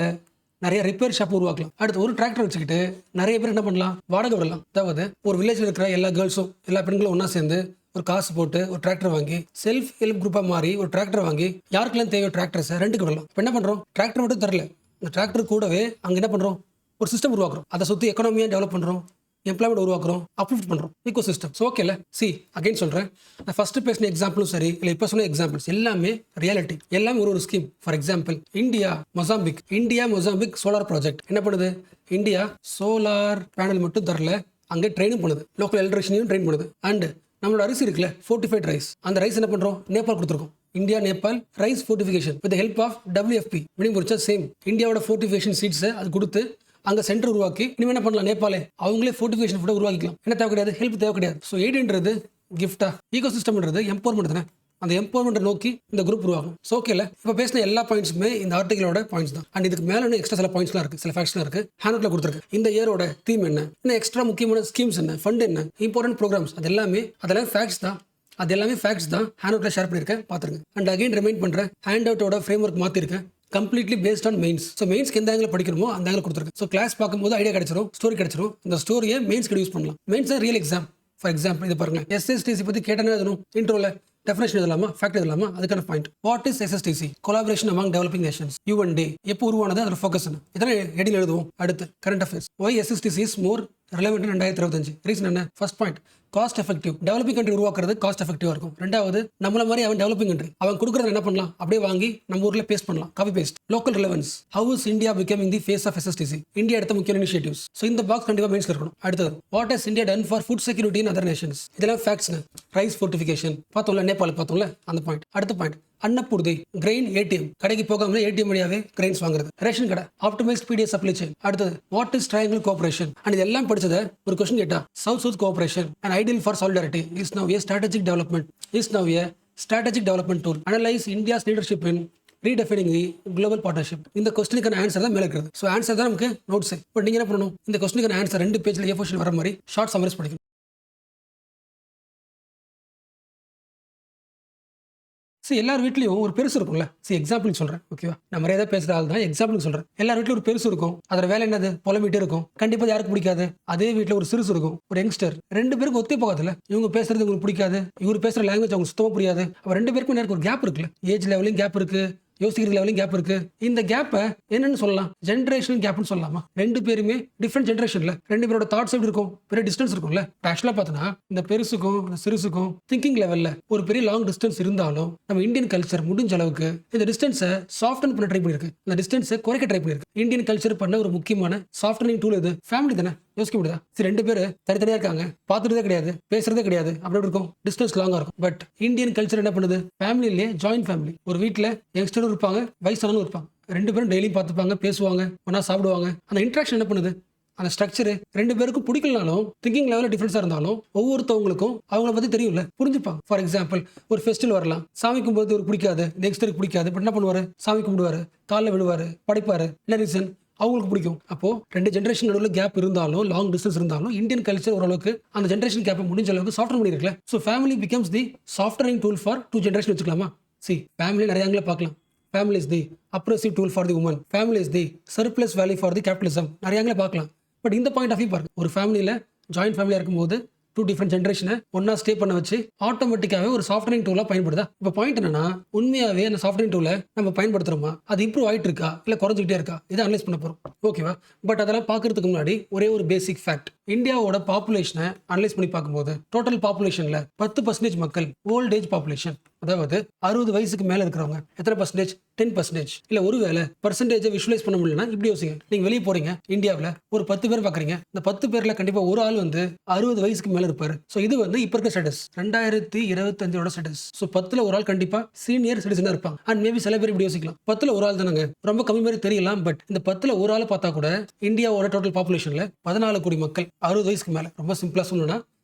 நிறைய ரிப்பேர் ஷாப் உருவாக்கலாம். அடுத்து ஒரு டிராக்டர் வச்சுக்கிட்டு நிறைய பேர் என்ன பண்ணலாம், வாடகை விடலாம். அதாவது ஒரு வில்லேஜில் இருக்கிற எல்லா கேர்ள்ஸும் எல்லா பெண்களும் ஒன்னா சேர்ந்து ஒரு காசு போட்டு ஒரு டிராக்டர் வாங்கி செல்ஃப் ஹெல்ப் குரூப்பா மாறி ஒரு டிராக்டர் வாங்கி யாருக்கெல்லாம் தேவையோ டிராக்டர்ஸை ரெண்டுக்கு விடலாம். இப்போ என்ன பண்றோம், டிராக்டர் மட்டும் தரல, இந்த டிராக்டர் கூடவே அங்கே என்ன பண்றோம், ஒரு சிஸ்டம் உருவாக்குறோம். அதை சுற்றி எக்கனாமியாக டெவலப் பண்றோம், எம்ப்ளாய்மெண்ட் உருவாக்குறோம், அப்லிஃப்ட் பண்றோம், ஈகோ சிஸ்டம். ஸோ ஓகேல, அகைன் சொல்றேன், நான் ஃபர்ஸ்ட் பேசின எக்ஸாம்பிளும் சரி, இல்லை இப்போ சொன்ன எக்ஸாம்பிள்ஸ் எல்லாமே ரியாலிட்டி, எல்லாமே ஒரு scheme. For example India Mozambique solar project என்ன பண்ணுது, இந்தியா சோலார் பேனல் மட்டும் தரல, அங்கே ட்ரெயினும் பண்ணுது, லோக்கல் எலக்ட்ரிஷியனையும் ட்ரெயின் பண்ணுது. அண்ட் நம்மளோட அரிசி இருக்குல்ல, ஃபோர்ட்டிஃபைட் ரைஸ், அந்த ரைஸ் என்ன பண்றோம், நேபாள் கொடுத்துருக்கோம். India Nepal rice fortification with help of WFP meaning முடிச்சா சேம் இந்தியாவோட ஃபோர்ட்டிஃபிகேஷன் சீட்ஸை அது கொடுத்து அங்கே சென்டர் உருவாக்கி இனிமேல் என்ன பண்ணலாம், நேபாளே அவங்களே ஃபோர்ட்டிஃபிகேஷன் ஃபுட்டை உருவாக்கிக்கலாம். என்ன தேவை கிடையாது, ஹெல்ப் தேவை கிடையாது. ஸோ எய்டுன்றது கிஃப்டா, ஈகோ சிஸ்டம்ன்றது எம்பவர்மெண்ட் தானே, அந்த எம்பவர்மெண்ட் நோக்கி இந்த குரூப் உருவாகும். ஸோ ஓகேல, இப்போ பேசின எல்லா பாயிண்ட்ஸுமே இந்த ஆர்டிகளோட பாயிண்ட்ஸ் தான். அண்ட் இதுக்கு மேலே எக்ஸ்ட்ரா சில பாயிண்ட்ஸ்லாம் இருக்கு, சில ஃபேக்ட்ஸ்லாம் இருக்கு, ஹேண்ட்அவுட்ல கொடுத்துருக்கு. இந்த இயரோட தீம் என்ன, இன்னும் எக்ஸ்ட்ரா முக்கியமான ஸ்கீம்ஸ் என்ன, ஃபண்ட் என்ன, இம்பார்ட்டன்ட் ப்ரோக்ராம்ஸ், அதெல்லாம் ஃபேக்ட்ஸ் தான். அது எல்லாமே ஃபேக்ட்ஸ் தான், ஹேண்ட்அவுட்ல ஷேர் பண்ணியிருக்கேன், பார்த்துருங்க. அண்ட் அகைன் ரிமைண்ட் பண்ணுறேன், ஹேண்ட்அவுட்டோட ஃப்ரேம் ஒர்க் மாற்றிருக்கேன், கம்ப்ளீட்லி பேஸ்ட் ஆன் மெயின்ஸ். ஸோ மெயின்ஸ்க்கு எந்த ஆங்கிள் படிக்கணுமோ அந்த ஆங்கிள் கொடுத்துருக்கு. ஸோ கிளாஸ் பார்க்கும்போது ஐடியா கிடைச்சிரும், ஸ்டோரி கிடைச்சிரும், இந்த ஸ்டோரியை மெயின்ஸ்க்கு யூஸ் பண்ணலாம். மெயின்ஸ் தான் ரியல் எக்ஸாம். ஃபார் எக்ஸாம்பிள் இது பாருங்க, எஸ்எஸ்டிசி பற்றி கேட்டானே எழுதணும், இன்ட்ரோல டெஃபினேஷன் எழுதலாமா, ஃபேக்ட் எழுதலாமா, அதுக்கான point. What is எஸ்எஸ்டிசி, collaboration among developing Nations, UN Day எப்போ உருவானது, அதோட ஃபோக்கஸ் என்ன, இதெல்லாம் ஹெடில் எழுதுவோம். அடுத்து current affairs, why SSTC is more relevant 2025. Reason என்ன, first point cost effective, developing country உருவாக்குறது காஸ்ட் எஃபெக்டிவா இருக்கும். ரெண்டாவது நம்மள மாதிரி அவன் டெவலப்பிங் கண்ட்ரி, அவன் கொடுக்குறத என்ன பண்ணலாம், அப்படியே வாங்கி நம்ம ஊர்ல பேஸ்ட் பண்ணலாம், copy paste. Local relevance, how is India becoming the face of SSTC, India எடுத்த முக்கிய இனிஷியேட்டிவ்ஸ். ஸோ இந்த பாக்ஸ் கண்டிப்பாக மெயின்ஸ்ல இருக்கணும். அடுத்தது what has India done for food security in other Nations, இதெல்லாம் ஃபேக்ட்ஸ்ங்க. ரைஸ் ஃபோர்ட்டிஃபிகேஷன் பார்த்தோம்ல, நேபாள் பார்த்தோம்ல, அந்த பாயிண்ட். அடுத்த பாயிண்ட் அன்னப்பூர்தி, கிரெயின் ATM, கடைக்கு போகாமலே ATM வழியாவே கிரெயின்ஸ் வாங்குறது. ரேஷன் கடை, ஆப்டிமைஸ்ட் PDF சப்ளை செயின். அடுத்தது what is triangle cooperation, and இதெல்லாம் படிச்சத ஒரு கொஸ்டின் கேட்டா, South cooperation and ideal for solidarity is now a strategic development tool. Analyse India's leadership in redefining the global partnership. இந்த கொஸ்டினுக்கான answer தான் மேலே இருக்கிறது. ஸோ ஆன்சர் தான் நமக்கு நோட்ஸ். இப்போ நீங்க என்ன பண்ணணும், இந்த கொஸ்டினுக்கான ஆன்சர் 2 பேஜ்ல A4 வர மாதிரி ஷார்ட் சம்மரைஸ் படிக்கணும். எல்லார் வீட்லையும் ஒரு பெருசு இருக்கும்ல. எக்ஸாம்பிளுக்கு சொல்றேன், ஓகேவா, நான் மரியாதை பேசுற ஆள் தான், எக்ஸாம்பிளுக்கு சொல்றேன். எல்லார் வீட்லயும் ஒரு பெருசு இருக்கும், அதோட வேலை என்னது, புலம்பிட்டே இருக்கும். கண்டிப்பா யாருக்கு பிடிக்காது. அதே வீட்டில் ஒரு சிறுசு இருக்கும், ஒரு யங்ஸ்டர். 2 பேருக்கு ஒத்தே போகாதுல்ல, இவங்க பேசுறது உங்களுக்கு பிடிக்காது, இவர் பேசுற லாங்குவேஜ் அவங்களுக்கு சுத்தமா புரியாது. அப்ப 2 பேருக்கும் நேருக்கு ஒரு கேப் இருக்குல்ல, ஏஜ் லெவலையும் கேப் இருக்கு, யோசிக்கிற லெவலையும் கேப் இருக்கு. இந்த கேப்பை என்னன்னு சொல்லலாம், ஜென்ரேஷனல் கேப்னு சொல்லலாமா. 2 பேருமே டிஃப்ரெண்ட் ஜென்ரேஷன்ல 2 பேரோட தாட்ஸ் எப்படி இருக்கும், பெரிய டிஸ்டன்ஸ் இருக்கும்ல. ஆக்சுவலா பார்த்தோன்னா இந்த பெருசுக்கும் இந்த சிறுசுக்கும் திங்கிங் லெவல்ல ஒரு பெரிய லாங் டிஸ்டன்ஸ் இருந்தாலும் நம்ம இந்தியன் கல்ச்சர் முடிஞ்ச அளவுக்கு இந்த டிஸ்டன்ஸை சாஃப்டன் பண்ண ட்ரை பண்ணிருக்கு, இந்த டிஸ்டன்ஸை குறைக்க ட்ரை பண்ணிருக்கு. இந்தியன் கல்ச்சர் பண்ண ஒரு முக்கியமான சாஃப்டனிங் டூல் இது ஃபேமிலி தானே. யோசிக்க முடியுதா, 2 பேர் தனித்தனியா இருக்காங்க, பார்த்துட்டதே கிடையாது, பேசுறதே கிடையாது, அப்படி இருக்கும், டிஸ்டன்ஸ் லாங்கா இருக்கும். பட் இந்தியன் கல்ச்சர் என்ன பண்ணுது, ஃபேமிலியிலே ஜாயின்ட் ஃபேமிலி, ஒரு வீட்டில் யங்ஸ்டரும் இருப்பாங்க, வயசானவங்களும் இருப்பாங்க, 2 பேரும் டெய்லியும் பார்த்துப்பாங்க, பேசுவாங்க, ஒன்னா சாப்பிடுவாங்க. அந்த இன்ட்ராக்ஷன் என்ன பண்ணுது, அந்த ஸ்ட்ரக்சர் 2 பேருக்கும் பிடிக்கலனாலும் திங்கிங் லெவலில் டிஃபரன்ஸாக இருந்தாலும் ஒவ்வொருத்தவங்களுக்கும் அவங்கள பற்றி தெரியும்ல, புரிஞ்சுப்பாங்க. ஃபார் எக்ஸாம்பிள் ஒரு ஃபெஸ்டிவல் வரலாம், சாமி கும்பிடுறது ஒரு பிடிக்காது, நெக்ஸ்டருக்கு பிடிக்காது, பட் என்ன பண்ணுவார், சாமி கும்பிடுவார், காலில் விழுவார், படைப்பார். என்ன ரீசன், அவங்களுக்கு பிடிக்கும். அப்போ 2 ஜெனரேஷன் நடுவில் கேப் இருந்தாலும், லாங் டிஸ்டன்ஸ் இருந்தாலும், இந்தியன் கல்ச்சர் ஓரளவுக்கு அந்த ஜெனரேஷன் கேப்பை முடிஞ்ச அளவுக்கு சாஃப்ட்வேர் பண்ணியிருக்கல. So family becomes the softwaring tool for 2 generation வச்சுக்கலாமா? ஃபேமிலி நிறைய ஆங்கில பார்க்கலாம். Family is the oppressive tool for the woman. Family is the surplus value for the capitalism. நிறைய ஆங்கில பார்க்கலாம். பட் இந்த பாயிண்ட் ஆஃப் வியூ பாருங்க. ஒரு ஃபேமிலியில் ஜாயின்ட் ஃபேமிலியாக இருக்கும்போது 2 டிஃப்ரெண்ட் ஜென்ரேஷனை ஒன்னா ஸ்டே பண்ண வச்சு ஆட்டோமேட்டிக்காவே ஒரு சாஃப்ட்வேரிங் டூலா பயன்படுதா? இப்போ பாயிண்ட் என்னன்னா, உண்மையாவே அந்த சாஃப்ட்வேரிங் டூலை நம்ம பயன்படுத்துறோமா, அது இம்ப்ரூவ் ஆயிட்டு இருக்கா இல்ல குறைஞ்சிட்டே இருக்கா, இதை அனலைஸ் பண்ண போறோம். ஓகேவா? பட் அதெல்லாம் பார்க்கறதுக்கு முன்னாடி ஒரே ஒரு பேசிக் ஃபேக்ட். இந்தியாவோட பாப்புலேஷனை அனலைஸ் பண்ணி பார்க்கும்போது டோட்டல் பாப்புலேஷன்ல 10% மக்கள் ஓல்ட் ஏஜ் பாப்புலேஷன். அதாவது 60 வயசுக்கு மேல இருக்கிறவங்க எத்தனை பர்சன்டேஜ்? 10%. இல்ல ஒருவேளை பர்சன்டேஜை விஷுவலைஸ் பண்ண முடியலன்னா இப்படி யோசிங்க. நீங்க வெளியே போறீங்க, இந்தியாவில் ஒரு 10 பேர் பாக்குறீங்க. இந்த 10 பேர்ல கண்டிப்பா ஒரு ஆள் 60 வயசுக்கு மேல இருப்பாரு. ஸோ இது இப்ப இருக்க ஸ்டேட்டஸ் 2025 ஸ்டேட்டஸ். ஸோ 10ல் ஒரு ஆள் கண்டிப்பா சீனியர் சிட்டிசனா இருப்பாங்க. அண்ட் மேபி சில பேர் இப்படி யோசிக்கலாம், 10ல் ஒரு ஆள் தானங்க, ரொம்ப கம்மி மாதிரி தெரியலாம். பட் இந்த 10ல் ஒரு ஆள் பார்த்தா கூட இந்தியாவோட டோட்டல் பாப்புலேஷன்ல 14 கோடி மக்கள் 60 வயசுக்கு மேல. ரொம்ப சிம்பிளா சொல்லணும்னா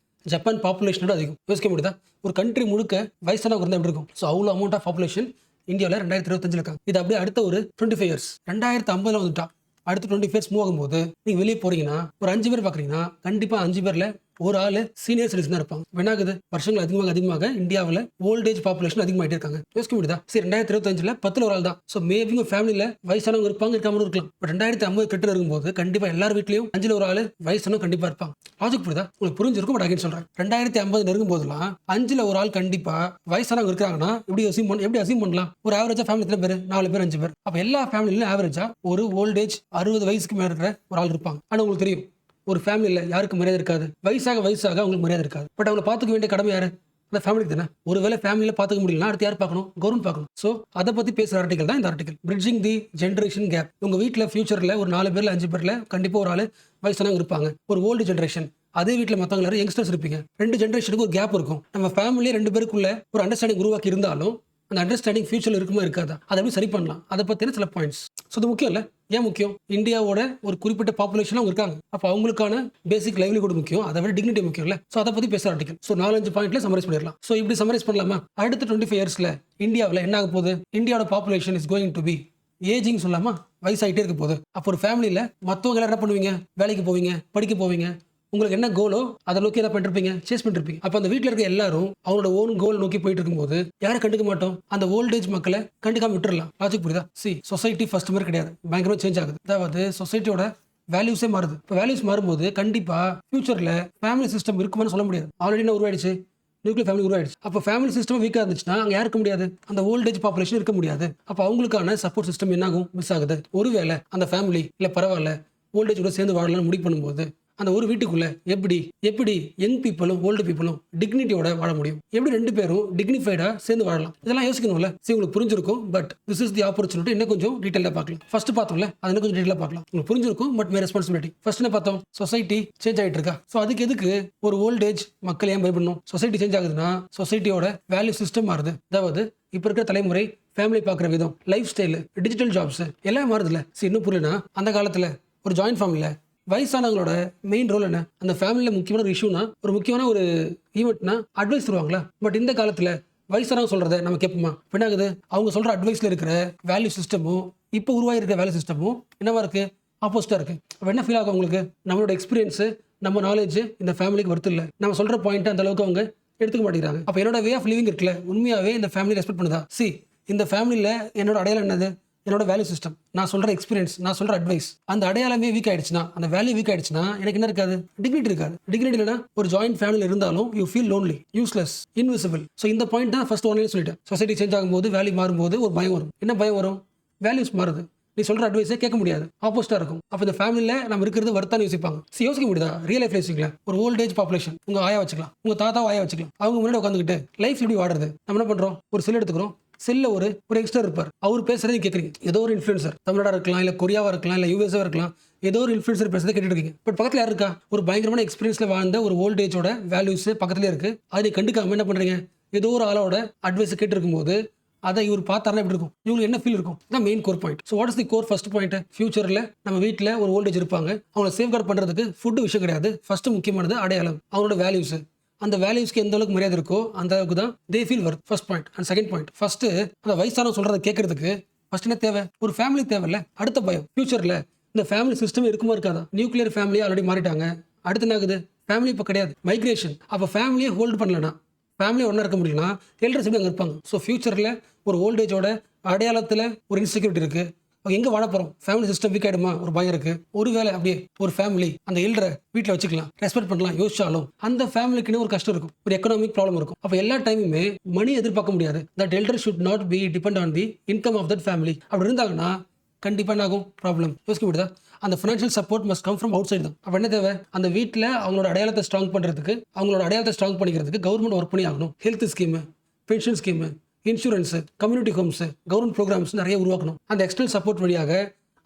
ஜப்பான் பாப்புலேஷனோட அதிகம். யோசிக்க முடியுதா? ஒரு கண்ட்ரி முழுக்க வயசானவங்க இருந்தால் எப்படி இருக்கும்? ஸோ அவ்வளோ அமௌண்ட் ஆஃப் பாப்புலேஷன் இந்தியாவில் 2025 இருக்காங்க. இது அப்படியே அடுத்த ஒரு 25 இயர்ஸ் 2050 வந்துட்டா அடுத்த 25 இயர்ஸ் மூவ் ஆகும்போது நீங்க வெளியே போறீங்கன்னா ஒரு 5 பேர் பாக்குறீங்கன்னா கண்டிப்பா 5 பேர்ல ஒரு ஆளு சீனியர் சிட்டிசனா இருப்பாங்க. என்னாகுது? வருஷங்கள் அதிகமாக இந்தியாவில் ஓல்ட் ஏஜ் பாப்புலேஷன் அதிகமாயிட்டே இருக்காங்க. யோசிக்க முடியுதா? சரி, 2025 10ல் ஒரு ஆள் தான். ஸோ மேபி உங்க ஃபேமிலியில வயசானவங்க இருப்பாங்க, இருக்காம இருக்கலாம். பட் 2050 கிட்ட இருக்கும்போது கண்டிப்பா எல்லார் வீட்லயும் 5ல் ஒரு ஆளு வயசானவங்க கண்டிப்பா இருப்பாங்க. லாஜிக் புரியுதா? உங்களுக்கு புரிஞ்சிருக்கும். பட் அகைன் சொல்றேன், 2050 நெருங்கும் போதெல்லாம் 5ல் ஒரு ஆள் கண்டிப்பா வயசானவங்க இருக்காங்கன்னா எப்படி அசீம் பண்ணலாம்? ஒரு ஆவரேஜா ஃபேமிலி எத்தனை பேர்? 4 பேர் 5 பேர். அப்ப எல்லா ஃபேமிலியிலும் ஆவரேஜா ஒரு ஓல்ட் ஏஜ் 60 வயசுக்கு மேல இருக்கிற ஒரு ஆள் இருப்பாங்க. ஆனா உங்களுக்கு தெரியும், ஒரு ஃபேமிலியில யாருக்கு மரியாதை இருக்காது. வயசாக அவங்களுக்கு மரியாதை இருக்காது. பட் அவங்களை பார்த்துக்க வேண்டிய கடமை யாரு? அந்த ஃபேமிலிக்கு தானே. ஒருவேளை ஃபேமிலியில பார்த்துக்க முடியலன்னா அடுத்து யார் பார்க்கணும்? கவர்மெண்ட் பார்க்கணும். ஸோ அதை பத்தி பேசுற ஆர்டிகல் தான் இந்த ஆர்டிகல், பிரிட்ஜிங் தி ஜென்ரேஷன் கேப். உங்க வீட்டில் ஃபியூச்சர்ல ஒரு 4 பேர்ல 5 பேர்ல கண்டிப்பா ஒரு ஆள் வயசானவங்க இருப்பாங்க, ஒரு ஓல்டு ஜென்ரேஷன். அதே வீட்டில் மற்றவங்க எல்லாரும் யங்ஸ்டர்ஸ் இருப்பீங்க. 2 ஜென்ரேஷனுக்கு ஒரு கேப் இருக்கும். நம்ம ஃபேமிலியே 2 பேருக்குள்ள ஒரு அண்டர்ஸ்டாண்டிங் உருவாக்கி இருந்தாலும் அந்த அண்டர்ஸ்டாண்டிங் ஃபியூச்சர்ல இருக்குமா இருக்காதா, அதை எப்படி சரி பண்ணலாம், அதை பத்தின சில பாயிண்ட்ஸ். ஸோ இது முக்கியம் இல்ல? ஏன் முக்கியம்? இந்தியாவோட ஒரு குறிப்பிட்ட பாப்புலேஷன் அவங்க இருக்காங்க. அப்போ அவங்களுக்கான பேசிக் லைவ்லிஹுட் முக்கியம், அதை விட டிக்னிட்டி முக்கியம் இல்ல? ஸோ அதை பத்தி பேசுற ஆர்டிகல். ஸோ 4-5 பாயிண்ட்ல சமரைஸ் பண்ணிடலாம். ஸோ இப்படி சமரைஸ் பண்ணலாமா? அடுத்த 25 இயர்ஸ்ல இந்தியாவில் என்ன ஆக போகுது? இந்தியாவோட population is going to be ageing சொல்லாமா, வயசாயிட்டே இருக்க போகுது. அப்போ ஒரு ஃபேமிலியில மற்றவங்க என்ன பண்ணுவீங்க? வேலைக்கு போவீங்க, படிக்க போவீங்க. உங்களுக்கு என்ன கோலோ அதை நோக்கி என்ன பண்ணிருப்பீங்க? சேஸ் பண்ணிருப்பீங்க. அப்ப அந்த வீட்டில் இருக்க எல்லாரும் அவங்களோட ஓன் கோல் நோக்கி போயிட்டு இருக்கும்போது யாரை கண்டுக்க மாட்டோம்? அந்த ஓல்டேஜ் மக்களை கண்டுக்காம விட்டுறலாம். லாஜிக் புரியுதா? சொசைட்டி ஃபர்ஸ்ட் மாதிரி கிடையாது, பயங்கரமா சேஞ்ச் ஆகுது. அதாவது சொசைட்டியோட வேல்யூஸே மாறுது. இப்போ வேல்யூஸ் மாறும்போது கண்டிப்பா ஃபியூச்சர்ல ஃபேமிலி சிஸ்டம் இருக்குமான்னு சொல்ல முடியாது. ஆல்ரெடி என்ன உருவாயிடுச்சு? Nuclear family உருவாயிடுச்சு. அப்போ ஃபேமிலி சிஸ்டம் வீக்காக இருந்துச்சுன்னா அங்கே யாருக்க முடியாது? அந்த ஓல்டேஜ் பாப்புலேஷன் இருக்க முடியாது. அப்போ அவங்களுக்கான சப்போர்ட் சிஸ்டம் என்ன ஆகும்? மிஸ் ஆகுது. ஒருவேளை அந்த ஃபேமிலி இல்லை பரவாயில்ல ஓல்டேஜ் கூட சேர்ந்து வாழலாம்னு முடிவு பண்ணும்போது அந்த ஒரு வீட்டுக்குள்ள எப்படி யங் பீப்புளும் ஓல்டு பீப்புளும் டிக்னிட்டியோட வாழ முடியும்? எப்படி 2 பேரும் டிக்னிஃபைடா சேர்ந்து வாழலாம்? இதெல்லாம் யோசிக்கணும்ல. சரி, உங்களுக்கு புரிஞ்சிருக்கும். But this is the opportunity. இன்னும் கொஞ்சம் டீடைலா பார்க்கலாம். ஃபர்ஸ்ட் பார்த்தோம்ல, அது இன்னும் கொஞ்சம் டீடைலா பார்க்கலாம். உங்களுக்கு புரிஞ்சிருக்கும். But May responsibility. ஃபர்ஸ்ட் என்ன பார்த்தோம்? சொசைட்டி சேஞ்ச் ஆகிட்டு இருக்கா. ஸோ அதுக்கு எதுக்கு ஒரு ஓல்டேஜ் மக்கள் ஏன் பயப்படணும்? சொசைட்டி சேஞ்ச் ஆகுதுன்னா சொசைட்டியோட வேல்யூ சிஸ்டம் மாறுது. அதாவது இப்ப இருக்கிற தலைமுறை ஃபேமிலி பார்க்குற விதம், லைஃப் ஸ்டைல், டிஜிட்டல் ஜாப்ஸ் எல்லாம் மாறுதுல. சரி, இன்னும் புரியலனா அந்த காலத்துல ஒரு ஜாயின்ட் ஃபேமிலியில வயசானவங்களோட மெயின் ரோல் என்ன? அந்த ஃபேமிலியில முக்கியமான ஒரு இஷ்யூனா, ஒரு முக்கியமான ஒரு ஈவெண்ட்னா அட்வைஸ் தருவாங்களா? பட் இந்த காலத்துல வயசானவங்க சொல்றதை நம்ம கேட்போமா? என்ன ஆகுது? அவங்க சொல்ற அட்வைஸ்ல இருக்கிற வேல்யூ சிஸ்டமும் இப்போ உருவாயிருக்கிற வேல்யூ சிஸ்டமும் என்னவா இருக்கு? ஆப்போசிட்டா இருக்கு. அப்ப என்ன ஃபீல் ஆகும் உங்களுக்கு? நம்மளோட எக்ஸ்பீரியன்ஸ், நம்ம நாலேஜ் இந்த ஃபேமிலிக்கு வருது இல்லை. நம்ம சொல்ற பாயிண்ட் அந்த அளவுக்கு அவங்க எடுத்துக்க மாட்டேங்கிறாங்க. அப்ப என்னோட வே ஆஃப் லிவிங் இருக்குல்ல, உண்மையாவே இந்த ஃபேமிலி ரெஸ்பெக்ட் பண்ணுதா? இந்த ஃபேமிலியில என்னோட அடையாளம் என்னது? என்னோட வேல்யூ சிஸ்டம், நான் சொல்ற எக்ஸ்பீரியன்ஸ், நான் சொல்ற அட்வைஸ். அந்த அடையாளமே வீக் ஆயிடுச்சுன்னா, அந்த வேல்யூ வீக் ஆயிடுச்சுன்னா எனக்கு என்ன இருக்காது? டிக்னிட்டி இருக்காது. டிக்னிட்டி இல்லைன்னா ஒரு ஜாயின்ட் ஃபேமிலி இருந்தாலும் you feel lonely, useless, invisible. So இந்த பாயிண்ட் தான் ஃபர்ஸ்ட் ஒன்லைன் சொல்லிட்டேன். சொசைட்டி சேஞ்ச் ஆகும்போது வேல்யூ மாறும்போது ஒரு பயம் வரும். என்ன பயம் வரும்? வேல்யூஸ் மாறுது. நீ சொல்ற அட்வைஸே கேட்க முடியாது, ஆப்போசிட்டா இருக்கும். அப்ப இந்த ஃபேமிலியில நம்ம இருக்கிறது வருத்தான்னு யோசிப்பாங்க. யோசிக்க முடியுதா? ரியல் லைஃப் யோசிக்கலாம். ஒரு ஓல்ட் ஏஜ் பாப்புலேஷன், உங்க ஆயா வச்சுக்கலாம், உங்க தாத்தா ஆயா வச்சுக்கலாம். அவங்க முன்னாடி உட்காந்துக்கிட்டு லைஃப் எப்படி வாடுறது? நம்ம என்ன பண்றோம்? ஒரு செல் எடுத்துக்கிறோம். செல்ல ஒரு யங்ஸ்டர் இருப்பார். அவர் பேசுறதை கேட்குறீங்க. ஏதோ ஒரு இன்ஃப்ளூயன்சர், தமிழ்நாடா இருக்கலாம், இல்ல கொரியாவா இருக்கலாம், இல்ல யூஎஸ்ஆ இருக்கலாம். ஏதோ ஒரு இன்ஃப்ளூயன்சர் பேசுறதை கேட்டுட்டு இருக்கீங்க. பட் பக்கத்துல யார் இருக்கா? ஒரு பயங்கரமான எக்ஸ்பீரியன்ஸ்ல வாழ்ந்த ஒரு ஓல்ட் ஏஜோட வேல்யூஸ் பக்கத்துலேயே இருக்கு. அதை கண்டுக்காம என்ன பண்றீங்க? ஏதோ ஒரு ஆளோட அட்வைஸ் கேட்டு இருக்கும்போது அதை இவர் பார்த்தாருன்னா எப்படி இருக்கும்? இவங்களுக்கு என்ன ஃபீல் இருக்கும்? தான் main core point. So what is the core first point? ஃபியூச்சர்ல நம்ம வீட்டில் ஒரு ஓல்டேஜ் இருப்பாங்க. அவங்களை சேஃப்கார்ட் பண்றதுக்கு ஃபுட் விஷயம் கிடையாது. ஃபர்ஸ்ட் முக்கியமானது அடையாளம், அவங்களோட வேல்யூஸ். அந்த வேல்யூஸ்க்கு எந்த அளவுக்கு மரியாதை இருக்கோ அந்த அளவுக்கு தான் they feel worth. First point. And second point, first அந்த வயசானவங்க சொல்றதை கேட்கறதுக்கு ஃபர்ஸ்ட் என்ன தேவை? ஒரு ஃபேமிலி தேவையில்ல. அடுத்த பயம், ஃபியூச்சர்ல இந்த ஃபேமிலி சிஸ்டம் இருக்குமா இருக்காதா? நியூக்ளியர் ஃபேமிலி ஆல்ரெடி மாறிட்டாங்க. அடுத்து என்ன ஆகுது? ஃபேமிலி இப்போ கிடையாது, மைக்ரேஷன். அப்போ ஃபேமிலியை ஹோல்டு பண்ணலனா, ஃபேமிலி ஒன்றா இருக்க முடியலனா எல்டர்ஸ் எப்படி அங்கே இருப்பாங்க? ஸோ ஃபியூச்சரில் ஒரு ஓல்டேஜோட அடையாளத்தில் ஒரு இன்செக்யூரிட்டி இருக்குது. எங்கே வாழ போகிறோம்? ஃபேமிலி சிஸ்டம் வீக் ஆகிடுமா ஒரு பயம் இருக்குது. ஒருவேளை அப்படியே ஒரு ஃபேமிலி அந்த எல்டரை வீட்டில் வச்சுக்கலாம், ரெஸ்பெக்ட் பண்ணலாம் யோசிச்சாலும் அந்த ஃபேமிலிக்குன்னு ஒரு கஷ்டம் இருக்கும், ஒரு எக்கனாமிக் ப்ராப்ளம் இருக்கும். அப்போ எல்லா டைமுமே மணி எதிர்பார்க்க முடியாது. That elder should not be depend on the income of that family. அப்படி இருந்தாங்கன்னா கண்டிப்பாக என்ன ஆகும்? ப்ராப்ளம். யோசிக்க முடியுதா? அந்த financial support must come from outside தான். அப்போ என்ன தேவை? அந்த வீட்டில் அவங்களோட அடையாளத்தை ஸ்ட்ராங் பண்ணுறதுக்கு, அவங்களோட அடையாளத்தை ஸ்ட்ராங் பண்ணிக்கிறதுக்கு கவர்மெண்ட் ஒர்க் பண்ணி ஆகணும். Health scheme, pension scheme, insurance, community homes, government programmes நிறைய உருவாக்கணும். அந்த எக்ஸ்டர்னல் சப்போர்ட் வழியாக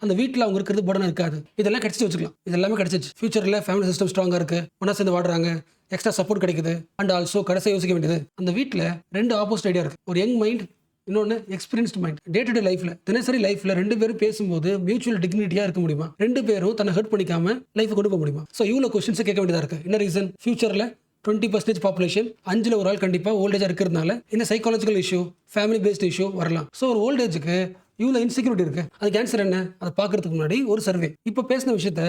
அந்த வீட்டில் அவங்க இருக்கிறது படம் இருக்காது. இதெல்லாம் கிடைச்சி வச்சுக்கலாம். இது எல்லாமே கிடைச்சிச்சு. ஃபியூச்சரில் ஃபேமிலி சிஸ்டம் ஸ்ட்ராங்காக இருக்குது, ஒன்றா சேர்ந்து வாடுறாங்க, எக்ஸ்ட்ரா சப்போர்ட் கிடைக்குது. அண்ட் ஆல்சோ கடைசியாக யோசிக்க வேண்டியது, அந்த வீட்டில் 2 ஆப்போசிட் ஐடியா இருக்குது. ஒரு யங் மைண்ட், இன்னொன்று experienced mind. Day to day லைஃப்பில், தினசரி லைஃப்பில் 2 பேரும் பேசும்போது மியூச்சுவல் டிக்னிட்டியாக இருக்க முடியுமா? 2 பேரும் தன்னை ஹர்ட் பண்ணிக்காம லைஃப் கொண்டு போக முடியுமா? ஸோ இவ்வளோ கொஸ்டின்ஸை கேட்க வேண்டியதாக இருக்குது. என்ன ரீசன்? ஃபியூச்சரில் 20% பாப்புலேஷன் 5ல் ஒரு ஆள் கண்டிப்பாக ஓல்டேஜாக இருக்கிறதுனால இந்த psychological issue, family based issue வரலாம். ஸோ ஒரு ஓல்டேஜுக்கு இவ்வளோ இன்செக்யூரிட்டி இருக்குது. அதுக்கு ஆன்சர் என்ன? அதை பார்க்கறதுக்கு முன்னாடி ஒரு சர்வே. இப்போ பேசின விஷயத்த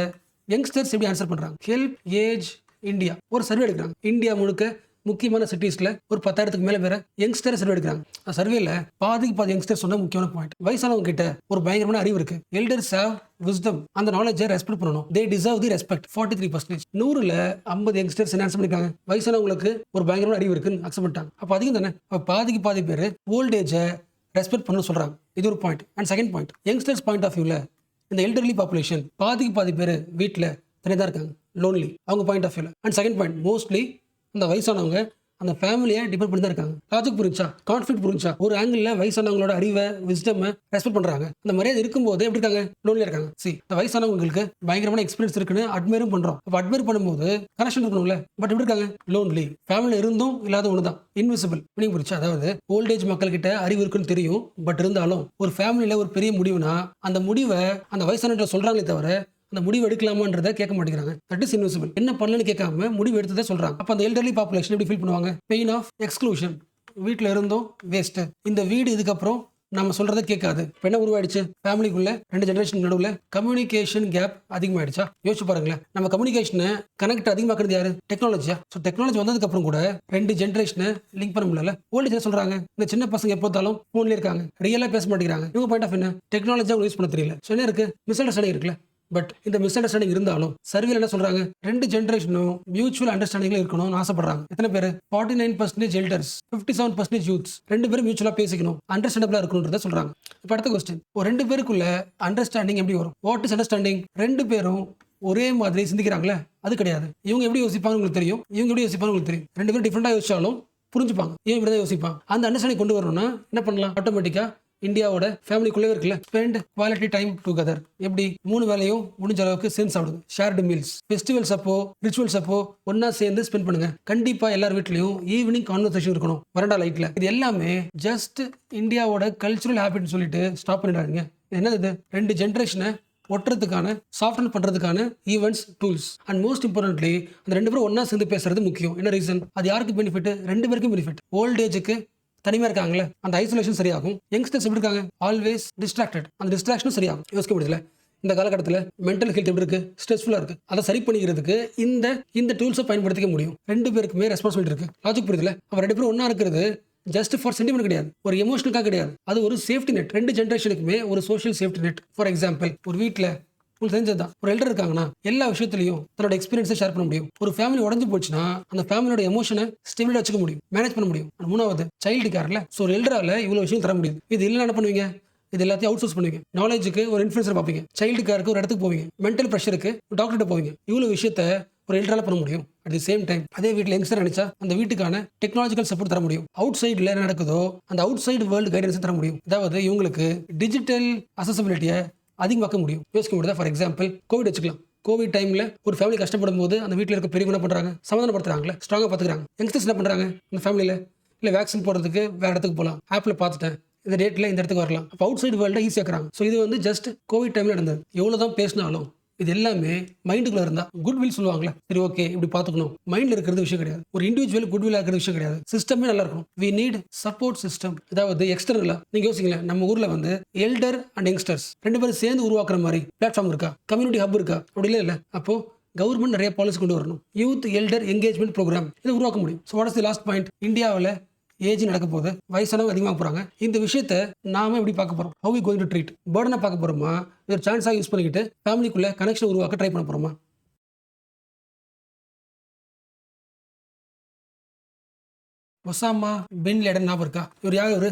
யங்ஸ்டர்ஸ் எப்படி ஆன்சர் பண்ணுறாங்க? ஹெல்ப் ஏஜ் இந்தியா ஒரு சர்வே எடுக்கிறாங்க. இந்தியா முழுக்க முக்கியமான சிட்டிஸில் ஒரு 10,000க்கு மேலே பேர் யங்ஸ்டர் சர்வே எடுக்கிறாங்க. அந்த சர்வேல பாதி யங்ஸ்டர் சொன்ன முக்கியமான பாயிண்ட், வயசானவங்க கிட்ட ஒரு பயங்கரமான அறிவு இருக்கு. Elders have wisdom. அந்த நாலேஜை ரெஸ்பெக்ட் பண்ணணும். They deserve the respect. 43%. 100ல் 50 youngsters என்ன ஆன்சர் பண்ணிருக்காங்க? வயசானவங்களுக்கு ஒரு பயங்கரமான அறிவு இருக்குன்னு அக்செப்ட் பண்ணிட்டாங்க. அப்போ அதிகம் தானே? அப்போ பாதி பேர் ஓல்டேஜை ரெஸ்பெக்ட் பண்ண சொல்றாங்க. இது ஒரு point. And second point, youngsters point of வியூல இந்த எல்டர்லி பாப்புலேஷன் பாதி பேர் வீட்டில் தனியாக தான் இருக்காங்க, லோன்லி, அவங்க பாயிண்ட் ஆஃப் வியூல. அண்ட் செகண்ட் பாயிண்ட், மோஸ்ட்லி அந்த வயசானவங்க அந்த ஃபேமிலியை டிபெண்ட் பண்ணி தான் இருக்காங்க. லாஜிக் புரிஞ்சா, கான்ஃபிளிக்ட் புரிஞ்சா, ஒரு ஆங்கிளில் வயசானவங்களோட அறிவை, விஸ்டம் ரெஸ்பெக்ட் பண்றாங்க. அந்த மரியாதை இருக்கும்போது எப்படி இருக்காங்க? லோன்லியா இருக்காங்க. இந்த வயசானவங்களுக்கு பயங்கரமான எக்ஸ்பீரியன்ஸ் இருக்குன்னு அட்மைரும் பண்றோம். அப்போ அட்மைர் பண்ணும்போது கனெக்ஷன் இருக்கணும்ல. பட் எப்படி இருக்காங்க? லோன்லி. ஃபேமிலி இருந்தும் இல்லாத ஒன்று தான், இன்விசிபிள். மீனிங் புரிச்சா? அதாவது ஓல்டேஜ் மக்கள் கிட்ட அறிவு இருக்குன்னு தெரியும், பட் இருந்தாலும் ஒரு ஃபேமிலியில ஒரு பெரிய முடிவுனா அந்த முடிவை அந்த வயசானவங்க சொல்றாங்களே தவிர அந்த முடிவு எடுக்கலாமான்றதை கேட்க மாட்டேங்கிறாங்க. That is invisible. என்ன பண்ணலன்னு கேட்காம முடிவு எடுத்ததே சொல்றாங்க. அப்போ அந்த எல்டர்லி பாப்புலேஷன் எப்படி ஃபீல் பண்ணுவாங்க? Pain of exclusion. வீட்டில் இருந்தும் வேஸ்ட். இந்த வீடு இதுக்கப்புறம் நம்ம சொல்றதை கேட்காது. இப்போ என்ன உருவாயிடுச்சு? ஃபேமிலிக்குள்ள 2 ஜெனரேஷன் நடுவில் கம்யூனிகேஷன் கேப் அதிகமாயிடுச்சா? யோசிச்சு பாருங்களேன். நம்ம கம்யூனிகேஷனை கனெக்ட் அதிகமாக்குறது யாரு? டெக்னாலஜியா? ஸோ டெக்னாலஜி வந்ததுக்கு அப்புறம் கூட 2 ஜெனரேஷனை லிங்க் பண்ண முடியல. ஓல்டேஜ் என்ன சொல்றாங்க? இந்த சின்ன பசங்க எப்போதாலும் ஃபோன்ல இருக்காங்க, ரியலா பேச மாட்டேங்கிறாங்க. இவங்க பாயிண்ட் ஆஃப் என்ன? டெக்னாலஜியா யூஸ் பண்ண தெரியல. ஸோ என்ன இருக்கு? மிஸ் அண்டர்ஸ்டாண்டிங் இருக்குல்ல. பட் இந்த மிஸ் அண்டர்ஸ்டாண்டிங் இருந்தாலும் சர்வேல என்ன சொல்றாங்க? 2 ஜெனரேஷனும் மியூச்சுவல் அண்டர்ஸ்டாண்டிங்ல இருக்கணும்னு ஆசைப்படுறாங்க. எத்தனை பேர்? 49% எல்டர்ஸ், 57% யூத்ஸ். 2 பேரும் மியூச்சுவலா பேசிக்கணும், அண்டர்ஸ்டாண்டபிளா இருக்கணும்ன்றத சொல்றாங்க. இப்போ அடுத்த கொஸ்டின், ஒரு 2 பேருக்குள்ள அண்டர்ஸ்டாண்டிங் எப்படி வரும்? What is understanding? 2 பேரும் ஒரே மாதிரி சிந்திக்கிறாங்களே, அது கிடையாது. இவங்க எப்படி யோசிப்பாங்க உங்களுக்கு தெரியும், இவங்க எப்படி யோசிப்பாங்க உங்களுக்கு தெரியும். 2 பேரும் டிஃப்ரெண்டா யோசிச்சாலும் புரிஞ்சுப்பாங்க. இவன் இப்படி தான் யோசிப்பான். அந்த அண்டர்ஸ்டாண்டிங் கொண்டு வரணும்னா என்ன பண்ணலாம்? ஆட்டோமேட்டிக்கா இந்தியாவோட ஃபேமிலிக்குள்ளே இருக்குல்ல, ஸ்பெண்ட் குவாலிட்டி டைம் டுகெதர். எப்படி 3 வேலையும் முடிஞ்ச அளவுக்கு சேர்ந்து சாப்பிடுங்க. ஷேர்டு மீல்ஸ், ஃபெஸ்டிவல்ஸ் அப்போ, ரிச்சுவல்ஸ் அப்போ ஒன்னா சேர்ந்து ஸ்பெண்ட் பண்ணுங்க. கண்டிப்பா எல்லார் வீட்லயும் ஈவினிங் கான்வர்சேஷன் இருக்கணும், வரண்டா லைட்ல. இது எல்லாமே ஜஸ்ட் இந்தியாவோட கல்ச்சுரல் ஹேபிட்னு சொல்லிட்டு ஸ்டாப் பண்ணிடாதீங்க. என்னது? 2 ஜென்ரேஷனை ஒட்டுறதுக்கான, சாஃப்ட்வேர் பண்றதுக்கான events, tools. And most importantly அந்த 2 பேரும் ஒன்னா சேர்ந்து பேசுறது முக்கியம். என்ன ரீசன்? அது யாருக்கு பெனிஃபிட்? 2 பேருக்கும் பெனிஃபிட். ஓல்ட் ஏஜுக்கு தனிமையாக இருக்காங்களே, அந்த ஐசோலேஷன் சரியாகும். யங்ஸ்டர்ஸ் எப்படி இருக்காங்க? Always distracted. அந்த டிஸ்ட்ராக்ஷனும் சரியாகும். யோசிக்க முடியல. இந்த காலகட்டத்தில் மென்டல் ஹெல்த் எப்படி இருக்கு? ஸ்ட்ரெஸ்ஃபுல்லாக இருக்கு. அதை சரி பண்ணிக்கிறதுக்கு இந்த டூல்ஸை பயன்படுத்திக்க முடியும். 2 பேருக்குமே ரெஸ்பான்சிபிலிட்டி இருக்கு. லாஜிக் புரியுதுல? அவர் 2 பேரும் ஒன்றா இருக்கிறது ஜஸ்ட் ஃபார் சென்டிமெண்ட் கிடையாது, ஒரு எமோஷனுக்காக கிடையாது. அது ஒரு சேஃப்டி நெட். 2 ஜென்ரேஷனுக்குமே ஒரு social safety net. For example, ஒரு வீட்டில் உங்களுக்கு தெரிஞ்சதுதான், ஒரு எல்டர் இருக்காங்கன்னா எல்லா விஷயத்திலையும் தன்னோட எக்ஸ்பீரியன்ஸை ஷேர் பண்ண முடியும். ஒரு ஃபேமிலி உடஞ்சு போச்சுன்னா அந்த ஃபேமிலியோட எமோஷனை ஸ்டெபிலிட்டி வச்சுக்க முடியும், மேனேஜ் பண்ண முடியும். 3வது சைல்டு கேர்ல. ஸோ ஒரு எல்டரால இவ்வளோ விஷயம் தர முடியுது. இது இல்லை என்ன பண்ணுவீங்க? இது எல்லாத்தையும் அவுட் சோர்ஸ் பண்ணுவீங்க. நாலேஜுக்கு ஒரு இன்ஃபுளுசர் பார்ப்பீங்க, சைல்டு கேருக்கு ஒரு இடத்துக்கு போவீங்க, மென்டல் ப்ரெஷருக்கு டாக்டர்கிட்ட போவீங்க. இவ்வளோ விஷயத்த ஒரு எல்டரால பண்ண முடியும். அட் தி சேம் டைம் அதே வீட்டில் யங்ஸ்டர் நினைச்சா அந்த வீட்டுக்கான டெக்னாலஜிக்கல் சப்போர்ட் தர முடியும். அவுட் சைடில் என்ன நடக்குதோ அந்த அவுட் சைடு வேர்ல்டு கைடன்ஸ் தர முடியும். அதாவது இவங்களுக்கு டிஜிட்டல் அசசபிலிட்டியை அதிகமாக்க முடியும். யோசிக்க முடியுதா? ஃபார் எக்ஸாம்பிள், கோவிட் வச்சுக்கலாம். கோவிட் டைம்ல ஒரு ஃபேமிலி கஷ்டப்படும் போது அந்த வீட்டில் இருக்க பெரியவங்க என்ன பண்றாங்க? சமாதானப்படுத்துறாங்களே, ஸ்ட்ராங்கா பாத்துக்கிறாங்க. யங்ஸ்டர்ஸ் என்ன பண்றாங்க? அந்த ஃபேமிலியில இல்லை வேக்சின் போடுறதுக்கு வேற இடத்துக்கு போகலாம், ஆப்ல பார்த்துட்டேன், இந்த டேட்ல இந்த இடத்துக்கு வரலாம். அப்போ அவுட் சைடு வேர்ல்டை ஈஸியாக்குறாங்க. ஸோ இது ஜஸ்ட் கோவிட் டைம்ல நடந்தது. எவ்வளவுதான் பேசினாலும் இது எல்லாமே மைண்டுக்குள்ள இருந்தா குட்வில் சொல்லுவாங்களே, சரி ஓகே இப்படி பாத்துக்கணும், மைண்ட்ல இருக்கிறது விஷயம் கிடையாது. ஒரு இண்டிவிஜுவல் குட்வில் இருக்கிற விஷயம் கிடையாது. சிஸ்டமே நல்லா இருக்கணும். we need support system. அதாவது எக்ஸ்டர்னலா நீங்க யோசிங்களேன், நம்ம ஊர்ல வந்து எல்டர் அண்ட் யங்ஸ்டர்ஸ் ரெண்டு பேரும் சேர்ந்து உருவாக்குற மாதிரி பிளாட்ஃபார்ம் இருக்கா, கம்யூனிட்டி ஹப் இருக்கா? அப்படி இல்ல. அப்போ கவர்மெண்ட் நிறைய பாலிசி கொண்டு வரணும். யூத் எல்டர் என்கேஜ்மெண்ட் ப்ரோக்ராம் இதை உருவாக்க முடியும். So what is the last point? இந்தியாவில் ஏஜ் நடக்க போது, வயசானவங்க அதிகமாக போகிறாங்க. இந்த விஷயத்தை நாம எப்படி பார்க்க போகிறோம்? How we going to treat? பர்டனை பார்க்க போகிறோமா, இது ஒரு சான்ஸாக யூஸ் பண்ணிக்கிட்டு ஃபேமிலிக்குள்ள கனெக்ஷன் உருவாக்க ட்ரை பண்ண போகிறோமா? ஒசாமா பின் லேடன் ஞாபகம் இருக்கா? இவர்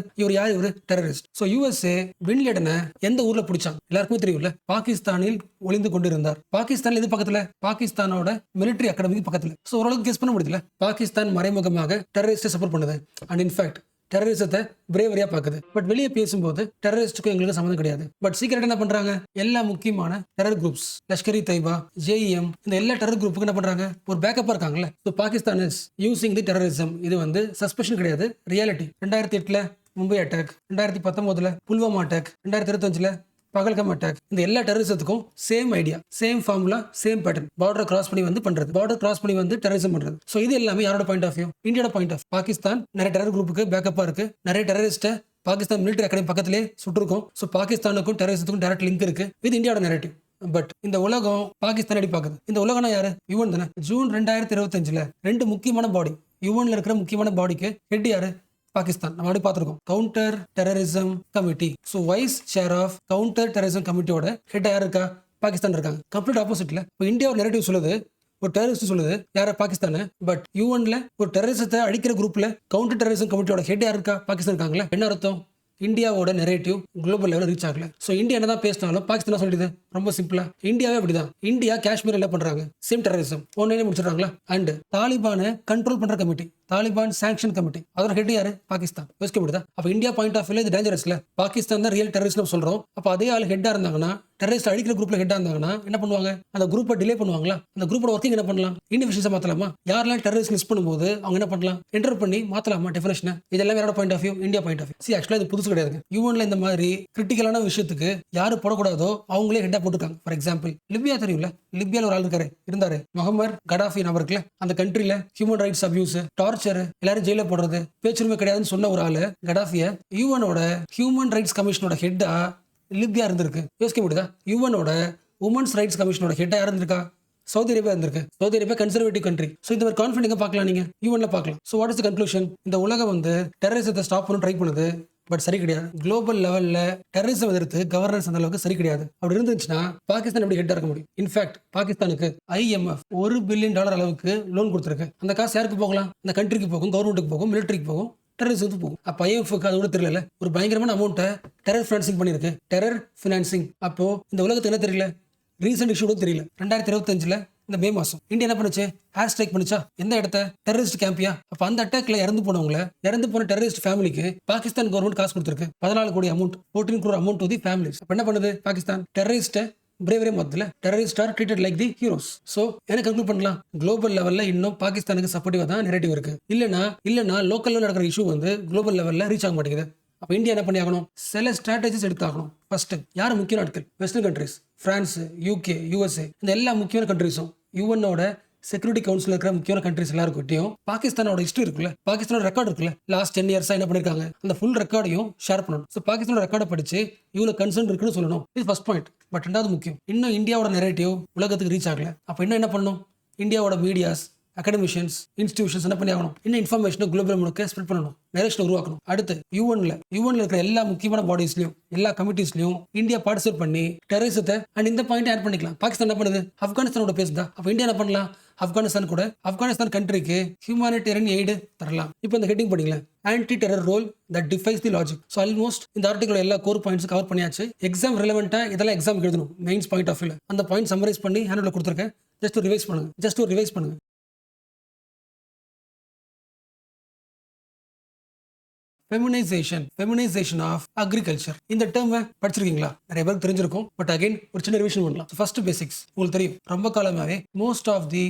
யார் இவர் டெரரிஸ்ட். ஸோ யூஎஸ்ஏ பின் லேடனை எந்த ஊர்ல பிடிச்சாங்க எல்லாருக்குமே தெரியும்ல. பாகிஸ்தானில் ஒளிந்து கொண்டு இருந்தார். பாகிஸ்தான்ல எது பக்கத்துல? பாகிஸ்தானோட மிலிட்டரி அகாடமிக்கு பக்கத்துல. ஸோ ஓரளவுக்கு கெஸ் பண்ண முடியல. பாகிஸ்தான் மறைமுகமாக டெரரிஸ்டை சப்போர்ட் பண்ணுது. அண்ட் இன்ஃபேக்ட் டெரரிசத்தை பிரேவரியா பாக்குது. பட் வெளியே பேசும்போது டெரரிஸ்டுக்கும் எங்களுக்கு சம்மந்தம் கிடையாது. பட் சீக்கிரம் என்ன பண்றாங்க? எல்லா முக்கியமான terror groups, Lashkar Taiba, JEM, இந்த எல்லா டெரர் குரூப்புக்கு என்ன பண்றாங்க? ஒரு பேக்கப்பா இருக்காங்கல்ல. So Pakistan is using the terrorism. இது வந்து சஸ்பெஷன் கிடையாது, reality. 2008 Mumbai attack, 2019 Pulwama attack, 2025 Pahalgam attack. இந்த எல்லா டெரரிசத்துக்கும் same idea, same formula, same pattern. Border cross பண்ணி வந்து பண்றது, பார்டர் கிராஸ் பண்ணி வந்து டெரரிசம் பண்றது. ஸோ இது எல்லாமே யாரோட பாயிண்ட் ஆஃப் வியூ? இந்தியாவோட பாயிண்ட் ஆஃப். பாகிஸ்தான் நிறைய டெரர் குரூப்புக்கு பேக்கப்பா இருக்கு. நிறைய டெரரிஸ்ட்டை பாகிஸ்தான் மிலிட்டரி அகாடமி பக்கத்திலே சுட்டிருக்கும். ஸோ பாகிஸ்தானுக்கும் டெரரிசத்துக்கும் டைரக்ட் லிங்க் இருக்கு. இது இந்தியாவோட நெரேட்டிவ். பட் இந்த உலகம் பாகிஸ்தான் எப்படி பார்க்குது? இந்த உலகம்னா யாரு? யுஎன் தானே. ஜூன் 2025 ரெண்டு முக்கியமான பாடி, யுஎன்ல இருக்கிற முக்கியமான பாடிக்கு ஹெட் யாரு? பாகிஸ்தான். நம்ம அப்படி பார்த்துருக்கோம், counter terrorism committee. So vice chair of counter terrorism கமிட்டியோட ஹெட் யார் இருக்கா? பாகிஸ்தான் இருக்காங்க. கம்ப்ளீட் ஆப்போசிட்ல. இப்போ இந்தியாவோட நெரேட்டிவ் சொல்லுது, ஒரு டெரரிஸ்ட் சொல்லுது யார? பாகிஸ்தானு. பட் யூஎன்ல ஒரு டெரரிசத்தை அழிக்கிற குரூப்ல கவுண்டர் டெரரிசம் கமிட்டியோட ஹெட் யார் இருக்கா? பாகிஸ்தான் இருக்காங்களா. என்ன அர்த்தம்? இந்தியாவோட நெரேட்டிவ் குளோபல் லெவலில் ரீச் ஆகல. ஸோ இந்தியா என்னதான் பேசினாலும் பாகிஸ்தான் சொல்லிடுது ரொம்ப சிம்பிளா. இந்தியாவே அப்படிதான். இந்தியா காஷ்மீர் என்ன பண்றாங்க? சேம் டெரரிசம் ஒன்னே முடிச்சிடறாங்களா. அண்ட் தாலிபானை கண்ட்ரோல் பண்ற கமிட்டி, தாலிபான் சாங்ஷன் கமிட்டி, அதோட ஹெட் யாரு? பாகிஸ்தான். யோசிக்கப்படுதா? அப்ப இந்தியா பாயிண்ட் ஆஃப் வியூல இது டேஞ்சரஸ்ல. பாகிஸ்தான் தான் ரியல் டெரரிஸ்ட் சொல்றோம். அப்ப அதே ஆள் ஹெட்டா இருந்தாங்கன்னா, டெரரிஸ்ட் அடிக்கிற குரூப்ல ஹெட்டா இருந்தாங்கன்னா என்ன பண்ணுவாங்க? அந்த குரூப்பை டிலே பண்ணுவாங்களா? அந்த குரூப்போட ஒர்க்கிங் என்ன பண்ணலாம்? இன்டிவிஜுவல்ஸை மாத்தலாமா? யாரெல்லாம் டெரரிஸ்ட் லிஸ்ட் பண்ணும்போது அவங்க என்ன பண்ணலாம்? என்டர் பண்ணி மாத்தலாமா டெஃபினேஷன்? இதெல்லாம் யாரோட point of view? India point of view. See ஆக்சுவலா இது புதுசு கிடையாது. யூஎன்ல இந்த மாதிரி கிரிட்டிக்கலான விஷயத்துக்கு யாரு போடக்கூடாதோ அவங்களே ஹெட்டா போட்டுருக்காங்க. ஃபார் எக்ஸாம்பிள் லிபியா தெரியும்ல. லிபியால ஒரு ஆள் இருந்தாரு முகமது கடாஃபி நபருக்குல. அந்த கண்ட்ரில ஹியூமன் ரைட்ஸ் அபியூஸ், டார்ச்சர், எல்லாரும் ஜெயில போடுறது, பேச்சுரிமை கிடையாதுன்னு சொன்ன ஒரு ஆளு கடாஃபிய யூஎனோட ஹியூமன் ரைட்ஸ் கமிஷனோட ஹெட்டா லிபியா இருந்திருக்கு. யோசிக்க முடியுதா? யூஎனோட உமன்ஸ் ரைட்ஸ் கமிஷனோட ஹெட்டா இருந்திருக்கா? சவுதி அரேபியா இருந்திருக்கு. Saudi Arabia conservative country. So இந்த மாதிரி கான்ஃபிடென்ட் பார்க்கலாம் நீங்க யூஎன்ல பார்க்கலாம். So what is the conclusion? இந்த உலகம் வந்து டெரரிசத்தை ஸ்டாப் பண்ண ட்ரை பண்ணுது. பட் சரி கிடையாது. குளோபல் லெவல்ல டெரரிசம் எதிர்த்து கவர்னன்ஸ் அந்த அளவுக்கு சரி கிடையாது. அப்படி இருந்துச்சுன்னா பாகிஸ்தான் எப்படி ஹெட்டா இருக்க முடியும்? இன்ஃபேக்ட் பாகிஸ்தானுக்கு IMF $1 பில்லியன் அளவுக்கு லோன் கொடுத்துருக்கு. அந்த காசு யாருக்கு போகலாம்? அந்த கண்ட்ரிக்கு போகும், கவர்மெண்ட்டுக்கு போகும், மிலிட்டரிக்கு போகும், டெரரிசத்துக்கு போகும். அப்போ IMFக்கு அது கூட தெரியல, ஒரு பயங்கரமான அமௌண்ட்டை டெரர் ஃபினான்சிங் பண்ணிருக்கு. Terror financing. அப்போ இந்த உலகத்துக்கு என்ன தெரியல? ரீசெண்ட் இஷ்யூ கூட தெரியல. 2025 இந்த மே மாசம் இந்தியா என்ன பண்ணுச்சு? ஏர் ஸ்ட்ரைக் பண்ணுச்சா? எந்த இடத்த? டெரரிஸ்ட் கேம்பியா? அப்ப அந்த அட்டாக்ல இறந்து போன டெரரிஸ்ட் ஃபேமிலிக்கு பாகிஸ்தான் கவர்மெண்ட் காசு கொடுத்திருக்கு. 14 கோடி amount, 14 crore amount to the families. அப்ப என்ன பண்ணுது பாகிஸ்தான்? டெரரிஸ்ட பிரேவரே மொத்தல terrorist are treated like the heroes. So என்ன கன்க்ளூட் பண்ணலாம்? குளோபல் லெவல்ல இன்னும் பாகிஸ்தானுக்கு சப்போர்ட்டிவா தான் நெரேட்டிவ் இருக்கு. இல்லனா லோக்கல் லெவல்ல நடக்கிற இஷ்யூ வந்து குளோபல் லெவல்ல ரீச் ஆக மாட்டேங்குது. அப்ப இந்தியா என்ன பண்ணி ஆகணும்? சில ஸ்ட்ராட்டஜிஸ் எடுத்தாகணும். ஃபர்ஸ்ட் யார் முக்கிய நாட்கள்? Western countries, France, UK, USA, இந்த எல்லா முக்கியமான கண்ட்ரிஸும் யூஎனோட செக்யூரிட்டி கவுன்சில் இருக்கிற முக்கியமான கண்ட்ரிஸ் எல்லாருக்கிட்டையும் பாகிஸ்தானோட ஹிஸ்டரி இருக்குல்ல, பாகிஸ்தானோட ரெக்கார்டு இருக்குல்ல, லாஸ்ட் 10 years என்ன பண்ணிருக்காங்க, அந்த ஃபுல் ரெக்கார்டையும் ஷேர் பண்ணணும். ஸோ பாகிஸ்தானோட ரெக்கார்டை படிச்சு இவ்வளவு கன்சர்ன் இருக்குன்னு சொல்லணும். இது ஃபர்ஸ்ட் பாயிண்ட். பட் ரெண்டாவது முக்கியம், இன்னும் இந்தியாவோட நெரேட்டிவ் உலகத்துக்கு ரீச் ஆகல. அப்போ இன்னும் என்ன பண்ணணும்? இந்தியாவோட மீடியாஸ், அகாடமிஷியன்ஸ், இன்ஸ்டிடியூஷன்ஸ் என்ன பண்ணி ஆகணும்? இன்னும் இன்ஃபர்மேஷனை குளோபல் முழுக்க ஸ்ப்ரெட் பண்ணணும், நரேஷனை உருவாக்கணும். அடுத்து யூஎன்ல இருக்கிற எல்லா முக்கியமான பாடிஸ்லயும், எல்லா கமிட்டிஸ்லயும் இந்தியா பார்ட்டிசிபேட் பண்ணி டெரரிசத்தை அண்ட் இந்த பாயிண்ட் ஆட் பண்ணிக்கலாம். பாகிஸ்தான் என்ன பண்ணுது? ஆப்கானிஸ்தானோட பேசுதா? அப்ப இந்தியா என்ன பண்ணலாம்? ஆப்கானிஸ்தான் கண்ட்ரிக்கு ஹியூமானிட்டேரியன் எய்டு தரலாம். இப்போ இந்த ஹெட்டிங் பண்ணிக்கலாம், anti terror role that defies the logic. So almost இந்த ஆர்டிகல் எல்லா கோர் பாயிண்ட்ஸ் கவர் பண்ணியாச்சு. எக்ஸாம் ரிலவெண்டா இதெல்லாம் எக்ஸாம் எழுதணும், மெயின்ஸ் பாயிண்ட் ஆஃப் வியூல அந்த பாயிண்ட் சம்மரைஸ் பண்ணி ஹேண்ட்ல கொடுத்துருக்கேன். ஜஸ்ட் ரிவைஸ் பண்ணுங்க. Feminisation of agriculture. இந்த டேர்ம் படிச்சிருக்கீங்களா? நிறைய பேருக்கு தெரிஞ்சிருக்கும். பட் அகைன் ஒரு சின்ன ரிவிஷன் பண்ணலாம். ஃபர்ஸ்ட் பேசிக்ஸ் உங்களுக்கு தெரியும். ரொம்ப காலமாவே most of the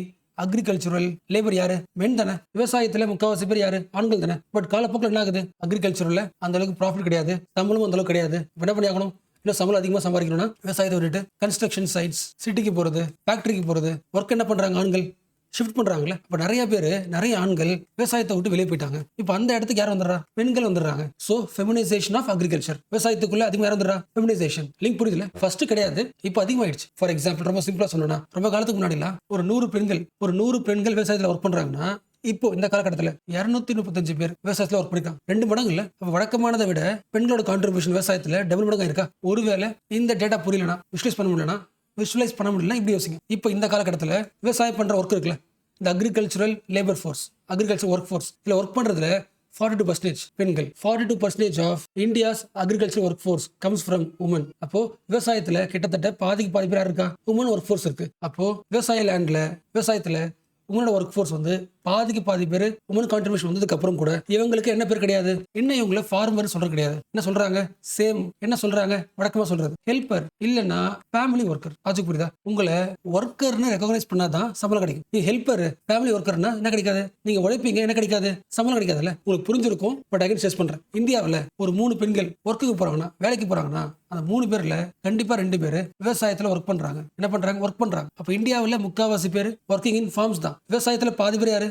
agricultural labour யாரு? மென் தானே. விவசாயத்துல முக்கால்வாசி பேர் யாரு? ஆண்கள் தானே. பட் காலப்போக்கில் என்ன ஆகுது? அக்ரிகல்ச்சர்ல அந்த அளவுக்கு ப்ராஃபிட் கிடையாது, சம்பளமும் அந்த அளவுக்கு கிடையாது. என்ன பண்ணி ஆகணும்? இன்னும் சம்பளம் அதிகமாக சம்பாதிக்கணும்னா விவசாயத்தை விட்டுட்டு கன்ஸ்ட்ரக்ஷன் சைட்ஸ், சிட்டிக்கு போகிறது, ஃபேக்ட்ரிக்கு போகிறது, ஒர்க் என்ன பண்ணுறாங்க ஆண்கள் ஷிஃப்ட் பண்ணுறாங்களே. அப்போ நிறைய பேர், நிறைய ஆண்கள் விவசாயத்தை விட்டு வெளியே போயிட்டாங்க. இப்போ அந்த இடத்துக்கு யார் வந்துடுறா? பெண்கள் வந்துடுறாங்க. ஸோ ஃபெமினைசேஷன் ஆஃப் அக்ரிகல்ச்சர், விவசாயத்துக்குள்ள அதிகமாக யார் வந்துடுறா? ஃபெமினைசேஷன். லிங்க் புரியுதுல? ஃபர்ஸ்ட் கிடையாது, இப்போ அதிகமாயிடுச்சு. ஃபார் எக்ஸாம்பிள் ரொம்ப சிம்பிளா சொல்லணும்னா, ரொம்ப காலத்துக்கு முன்னாடிலாம் ஒரு 100 பெண்கள் விவசாயத்தில் ஒர்க் பண்றாங்கன்னா, இப்போ இந்த காலகட்டத்தில் 235 பேர் விவசாயத்தில் ஒர்க் பண்ணிருக்காங்க. 2 மடங்கு இல்லை. அப்போ வழக்கமானதை விட பெண்களோட கான்ட்ரிபியூஷன் விவசாயத்தில் டபுள் மடங்கு இருக்கா? ஒருவேளை இந்த டேட்டா புரியலனா, விஷுவலைஸ் பண்ண முடியலனா இப்படி யோசிங்க. இப்போ இந்த காலகட்டத்தில் விவசாயம் பண்ற ஒர்க் இருக்குல்ல, இந்த agricultural labour force, agriculture work force, இதில் ஒர்க் பண்றதுல 42% பெண்கள். 42% of India's agriculture work force comes from women. அப்போ விவசாயத்துல கிட்டத்தட்ட பாதிக்கு பாதி பேரா இருக்கா? உமன் ஒர்க் ஃபோர்ஸ் இருக்கு. அப்போ விவசாயத்துல உங்களோட ஒர்க் ஃபோர்ஸ் வந்து பாதிக்கு பாதி பேர் உமன் கான்ட்ரிபியூஷன் வந்ததுக்கு அப்புறம் கூட இவங்களுக்கு என்ன பேர் கிடையாது? இன்னும் இவங்களை ஃபார்மர் சொல்றது கிடையாது. என்ன சொல்றாங்க? சேம் என்ன சொல்றாங்க? வழக்கமா சொல்றது ஹெல்பர் இல்லைன்னா ஃபேமிலி ஒர்க்கர். ஆச்சு புரியுதா? உங்களை ஒர்க்கர்னு ரெகக்னைஸ் பண்ணாதான் சம்பளம் கிடைக்கும். நீங்க ஹெல்பர், ஃபேமிலி ஒர்க்கர்னா என்ன கிடைக்காது? நீங்க உழைப்பீங்க, என்ன கிடைக்காது? சம்பளம் கிடைக்காதுல்ல. உங்களுக்கு புரிஞ்சிருக்கும். பட் அகைன் ஸ்ட்ரெஸ் பண்றேன், இந்தியாவில் ஒரு 3 பெண்கள் ஒர்க்குக்கு போறாங்கன்னா, வேலைக்கு போறாங்கன்னா, அந்த 3 பேர்ல கண்டிப்பா 2 பேர் விவசாயத்துல ஒர்க் பண்றாங்க. என்ன பண்றாங்க? ஒர்க் பண்றாங்க. அப்ப இந்தியாவில் 3/4 பேர் ஒர்க்கிங் இன் ஃபார்ம்ஸ் தான். விவசாயத்துல பாதி பேர் யாரு?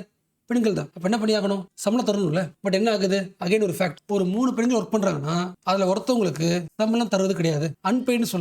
பெண்கள் தான். அப்ப என்ன பண்ணியாகணும்? சம்பளம் தரணும்ல. பட் என்ன ஆகுது? அகைன் ஒரு ஃபேக்ட், ஒரு 3 பெண்கள் ஒர்க் பண்றாங்கன்னா அதுல ஒருத்தவங்களுக்கு சம்பளம் தருவது கிடையாது. அன்பெய்டுன்னு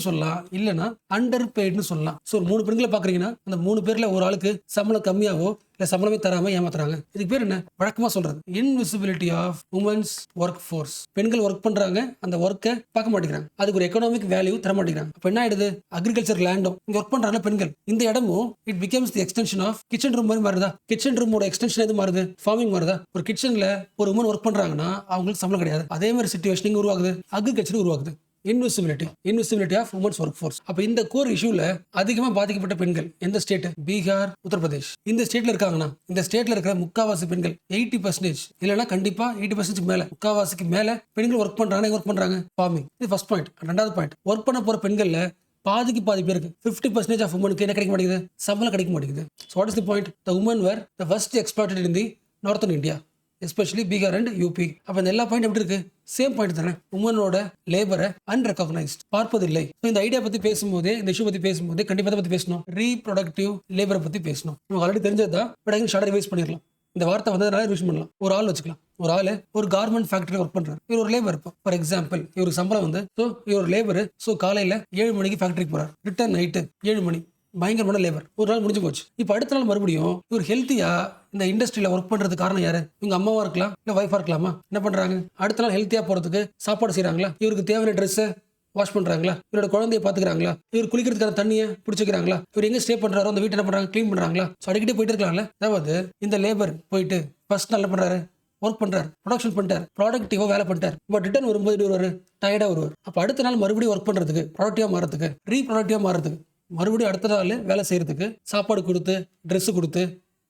சொல்லலாம், இல்லைன்னா அண்டர் பெய்டுன்னு சொல்லலாம். ஸோ 3 பெண்களை பாக்குறீங்கன்னா அந்த 3 பேர்ல ஒரு ஆளுக்கு சம்பளம் கம்மியாவோ இல்ல சம்பளமே தராம ஏமாத்துறாங்க. இதுக்கு பேர் என்ன? வழக்கமா சொல்றது invisibility of women's work force. பெண்கள் ஒர்க் பண்றாங்க, அந்த ஒர்க்கை பார்க்க மாட்டேங்கிறாங்க, அதுக்கு ஒரு எக்கனாமிக் வேல்யூ தர மாட்டேங்கிறாங்க. அப்ப என்ன ஆயிடுது? அக்ரிகல்ச்சர் லேண்டும் இங்க ஒர்க் பண்றாங்க பெண்கள், இந்த இடமும் it becomes the extension of kitchen room மாதிரி மாறுதா? கிச்சன் ரூமோட எக்ஸ்டென்ஷன் எது மாறுது? ஃபார்மிங் மாறுதா? ஒரு கிச்சன்ல ஒரு உமன் ஒர்க் பண்றாங்கன்னா அவங்களுக்கு சம்பளம் கிடையாது. அதே மாதிரி சிச்சுவேஷன் இங்க உருவாகுது, அக்ரிகல்ச்சர் உருவாகுது. Invisibility of women's work force. அப்ப இந்த கோர் இஷ்யூல அதிகமா பாதிக்கப்பட்ட பெண்கள் எந்த ஸ்டேட்? பீகார், உத்தரப்பிரதேஷ். இந்த ஸ்டேட்ல இருக்காங்கன்னா, இந்த ஸ்டேட்ல இருக்கிற 3/4 பெண்கள் 80% இல்லைன்னா கண்டிப்பா 80% மேல, 3/4க்கு மேல பெண்கள் ஒர்க் பண்றாங்க ஃபார்மிங். இது ஃபர்ஸ்ட் பாயிண்ட். 2வது பாயிண்ட், ஒர்க் பண்ண போற பெண்கள்ல பாதிக்கு பாதி பேருக்கு 50% ஆஃப் உமனுக்கு என்ன கிடைக்க மாட்டேங்குது? சம்பளம் கிடைக்க மாட்டேங்குது. So what is the point? The women were the first exploited in the northern India, especially Bihar and UP. அப்ப இந்த எல்லா பாயிண்ட் எப்படி இருக்கு? சேம் பாயிண்ட் தானே. உமனோட லேபரை அன்ரெகக்னைஸ்ட், பார்ப்பதில்லை. இந்த ஐடியா பத்தி பேசும்போதே, இந்த இஷ்யூ பத்தி பேசும்போதே கண்டிப்பா பத்தி பேசணும், ரீப்ரொடக்டிவ் லேபரை பத்தி பேசணும். நமக்கு ஆல்ரெடி தெரிஞ்சதுதான், பட் அங்கே ஷார்ட் ரிவைஸ் பண்ணிடலாம். இந்த வார்த்தை வந்ததுனால ரிவைஸ் பண்ணலாம். ஒரு ஆள் வச்சுக்கலாம், ஒரு ஆள் ஒரு கார்மெண்ட் ஃபேக்டரி ஒர்க் பண்றாரு, இவர் ஒரு லேபர். ஃபார் எக்ஸாம்பிள் இவருக்கு சம்பளம் வந்து, ஸோ இவர் லேபர். ஸோ காலையில 7 மணிக்கு ஃபேக்டரிக்கு போறாரு, ரிட்டர்ன் நைட்டு 7 மணி. பயங்கரமான லேபர். ஒரு நாள் முடிஞ்சு போச்சு. இப்போ அடுத்த நாள் மறுபடியும் இவர் ஹெல்த்தியா இந்த இண்டஸ்ட்ரியில ஒர்க் பண்றதுக்கு காரணம் யாரு? இவங்க அம்மாவா இருக்கலாம், இல்ல வைஃபா இருக்கலாமா? என்ன பண்றாங்க? அடுத்த நாள் ஹெல்த்தியா போறதுக்கு சாப்பாடு செய்யறாங்களா? இவருக்கு தேவையான ட்ரெஸ்ஸை வாஷ் பண்றாங்களா? இவரோட குழந்தைய பாத்துக்கிறாங்களா? இவர் குளிக்கிறதுக்கான தண்ணியை பிடிச்சிக்கிறாங்களா? இவர் எங்க ஸ்டே பண்றாரோ அந்த வீட்டை என்ன பண்றாங்க? கிளீன் பண்றாங்களா? ஸோ அடிக்கடி போயிட்டு இருக்கலாம்ல. அதாவது இந்த லேபர் போயிட்டு ஃபர்ஸ்ட் நாள் பண்றாரு, ஒர்க் பண்றாரு, ப்ரொடக்ஷன் பண்ணிட்டார், ப்ராடக்டிவா வேலை பண்ணிட்டார். பட் ரிட்டர்ன் வரும்போது வருவாரு, டயர்டா வருவார். அப்ப அடுத்த நாள் மறுபடியும் ஒர்க் பண்றதுக்கு, ப்ராடக்டிவா மாறதுக்கு, ரீப்ரொடக்டிவா மாறதுக்கு, மறுபடியும் அடுத்த நாள் வேலை செய்யறதுக்கு, சாப்பாடு கொடுத்து, ட்ரெஸ் கொடுத்து,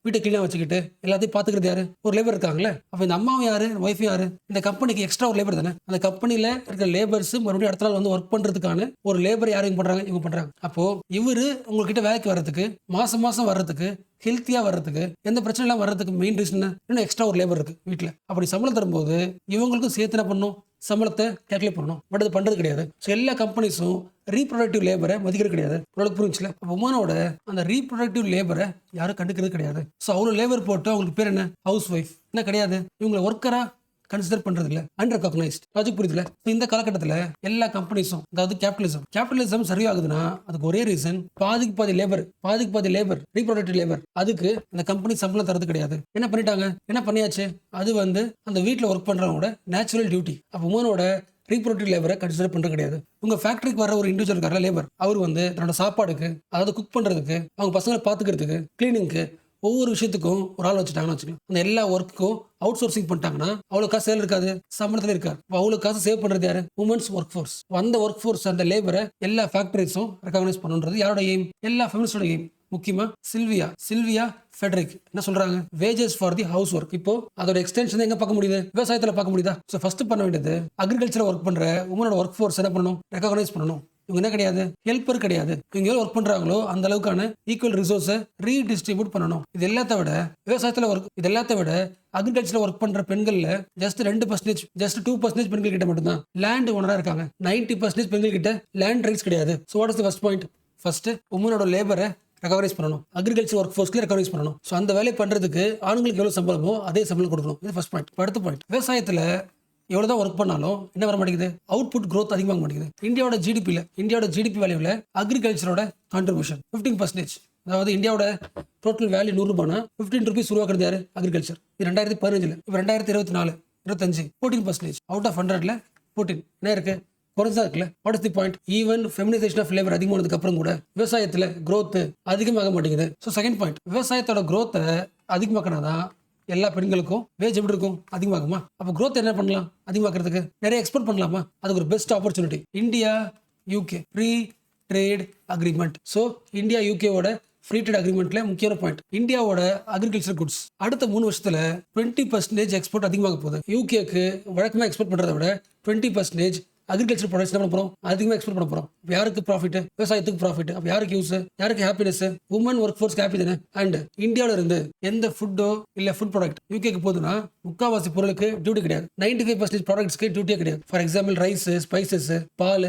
வீட்டை கிளீனா வச்சுக்கிட்டு எல்லாத்தையும் பாத்துக்கிறது யாரு? ஒரு லேபர் இருக்காங்களே. அப்ப இந்த அம்மாவும் யாரு? ஒய்ஃப் யாரு? இந்த கம்பெனிக்கு எக்ஸ்ட்ரா ஒரு லேபர் தானே. அந்த கம்பெனில இருக்கிற லேபர்ஸ் மறுபடியும் அடுத்த நாள் வந்து ஒர்க் பண்றதுக்கான ஒரு லேபர் யாரும் பண்றாங்க? இவங்க பண்றாங்க. அப்போ இவரு உங்ககிட்ட வேலைக்கு வர்றதுக்கு, மாசம் வர்றதுக்கு, ஹெல்த்தியா வர்றதுக்கு, எந்த பிரச்சனை எல்லாம் வர்றதுக்கு மெயின் ரீசன் இன்னும் எக்ஸ்ட்ரா ஒரு லேபர் இருக்கு வீட்டுல. அப்படி சம்பளம் தரும்போது இவங்களுக்கும் சேர்த்து என்ன பண்ணும்? சம்பளத்தை கேல்குலேட் பண்ணணும். பட் அது பண்றது கிடையாது. ஸோ எல்லா கம்பெனிஸும் ரீப்ரொடக்டிவ் லேபரை மதிக்கிறது கிடையாது. உங்களுக்கு புரிஞ்சுல? உமனோட அந்த ரீப்ரொடக்டிவ் லேபரை யாரும் கண்டுக்கிறது கிடையாது. ஸோ அவ்வளோ லேபர் போட்டு அவங்களுக்கு பேர் என்ன? House wife. என்ன கிடையாது, இவங்களை ஒர்க்கரா கன்சிடர் பண்றது இல்ல, அன்ரெகக்னைஸ்ட். லாஜிக் புரியுதுல? இந்த காலகட்டத்தில் எல்லா கம்பெனிஸும், அதாவது கேபிட்டலிசம் சரி ஆகுதுன்னா அதுக்கு ஒரே ரீசன், பாதிக்கு பாதி லேபர் ரீப்ரொடக்டிவ் லேபர். அதுக்கு அந்த கம்பெனி சம்பளம் தரது கிடையாது. என்ன பண்ணிட்டாங்க? என்ன பண்ணியாச்சு? அது வந்து அந்த வீட்டில் ஒர்க் பண்றவங்களோட நேச்சுரல் டியூட்டி. அப்போ உமனோட ரீப்ரொடக்டிவ் லேபரை கன்சிடர் பண்றது கிடையாது. உங்க ஃபேக்டரிக்கு வர ஒரு இண்டிவிஜுவல் இருக்கார லேபர், அவர் வந்து தன்னோட சாப்பாடுக்கு, அதாவது குக் பண்றதுக்கு, அவங்க பசங்களை பாத்துக்கிறதுக்கு, கிளீனிங்க்கு, ஒவ்வொரு விஷயத்துக்கும் ஒரு ஆள் வச்சுட்டாங்கன்னு வச்சுக்கலாம். அந்த எல்லா ஒர்க்குக்கும் அவுட் சோர்சிங் பண்ணிட்டாங்கன்னா அவ்வளவு காசு சேல் இருக்காது, சம்பளத்துல இருக்காது. அவ்வளவு காசு சேவ் பண்றது யாரு? Women's work force. அந்த ஒர்க் ஃபோர்ஸ், அந்த லேபரை எல்லா ஃபேக்டரிஸும் ரெகக்னைஸ் பண்ணுன்றது யாரோட எய்ம்? எல்லா ஃபெமினிஸ்டோட எய்ம். முக்கியமா சில்வியா ஃபெடரிக் என்ன சொல்றாங்க? Wages for the house work. இப்போ அதோட எக்ஸ்டென்ஷன் எங்க பார்க்க முடியுது? விவசாயத்துல பார்க்க முடியுதா? ஸோ ஃபர்ஸ்ட் பண்ண வேண்டியது, அக்ரிகல்ச்சர் ஒர்க் பண்ற உமனோட ஒர்க் ஃபோர்ஸ் என்ன பண்ணணும்? ரெகக்னைஸ் பண்ணணும். இவங்க என்ன கிடையாது, ஹெல்ப்பர் கிடையாது. இவங்க எவ்வளவு ஒர்க் பண்றாங்களோ அந்த அளவுக்கான ஈக்குவல் ரிசோர்ஸை ரீடிஸ்ட்ரிபியூட் பண்ணணும். இது எல்லாத்த விட விவசாயத்துல ஒர்க் இது எல்லாத்த விட அக்ரிகல்ச்சர்ல ஒர்க் பண்ற பெண்கள்ல ஜஸ்ட் 2%, ஜஸ்ட் 2% பெண்கள் கிட்ட மட்டும்தான் லேண்ட் ஓனரா இருக்காங்க. 90% பெண்கள் கிட்ட லேண்ட் ரைட்ஸ் கிடையாது. So what is the first point? First உமனோட லேபரை ரெகவரைஸ் பண்ணணும், அக்ரிகல்ச்சர் ஒர்க் ஃபோர்ஸ்ல ரெகவரைஸ் பண்ணணும். ஸோ அந்த வேலை பண்றதுக்கு ஆண்களுக்கு எவ்வளவு சம்பளமோ அதே சம்பளம் கொடுக்கணும். இது ஃபர்ஸ்ட் பாயிண்ட். அடுத்த பாயிண்ட், விவசாயத்துல எவ்வளவுதான் ஒர்க் பண்ணாலும் என்ன வர மாட்டேங்குது, அவுட்புட் growth அதிகமாக மாட்டேங்குது. இந்தியாவோட ஜிடிபி வேல்யூல அக்ரிகல்ச்சரோட கான்ட்ரிபியூஷன் 15%. அதாவது இந்தியாவோட டோட்டல் வேல்யூ 100 ரூபாய்னா 15 ருபீஸ் உருவாக்குறது யாரு, அக்ரிகல்ச்சர். இது 2015. இப்போ 2024 25 14%. அவுட் ஆஃப் 100ல 14 என்ன இருக்கு, குறைஞ்சா இருக்குல்ல. What is the point? Even feminisation of labour அதிகமானதுக்கு அப்புறம் கூட விவசாயத்துல growth அதிகமாக மாட்டேங்குது. ஸோ செகண்ட் பாயிண்ட், விவசாயத்தோட growth அதிகமாக்கினாதான் எல்லா பெண்களுக்கும் வேஜ் எப்படி இருக்கும், அதிகமாகுமா? அப்போ growth என்ன பண்ணலாம் அதிகமாக்குறதுக்கு? நிறைய எக்ஸ்போர்ட் பண்ணலாமா? அதுக்கு ஒரு best opportunity India UK free trade agreement. So India யூகேவோட ஃப்ரீ ட்ரேட் அக்ரிமெண்ட்ல முக்கியமான பாயிண்ட், இந்தியாவோட அக்ரிகல்ச்சர் குட்ஸ் அடுத்த 3 வருஷத்துல 20% எக்ஸ்போர்ட் அதிகமாக போகுது. யூகேக்கு வழக்கமாக எக்ஸ்போர்ட் பண்றதை விட 20% அக்ரிகல்ச்சர் ப்ராடக்ட்ஸ் என்ன பண்ண போறோம், அதிகமாக எக்ஸ்போர்ட் பண்ண போறோம். யாருக்கு ப்ராஃபிட்? விவசாயத்துக்கு ப்ராஃபிட். அப்போ யாருக்கு யூஸ், யாருக்கு happiness? Women work force happy தானே. அண்ட் இந்தியாவில இருந்து எந்த ஃபுட்டோ இல்ல ஃபுட் ப்ராடக்ட் யூகேக்கு போகுதுன்னா முக்காவாசி பொருளுக்கு டியூட்டி கிடையாது. 95% ப்ராடக்ட்ஸ்க்கு டியூட்டியே கிடையாது. ஃபார் எக்ஸாம்பிள் ரைஸ், ஸ்பைசஸ், பால்,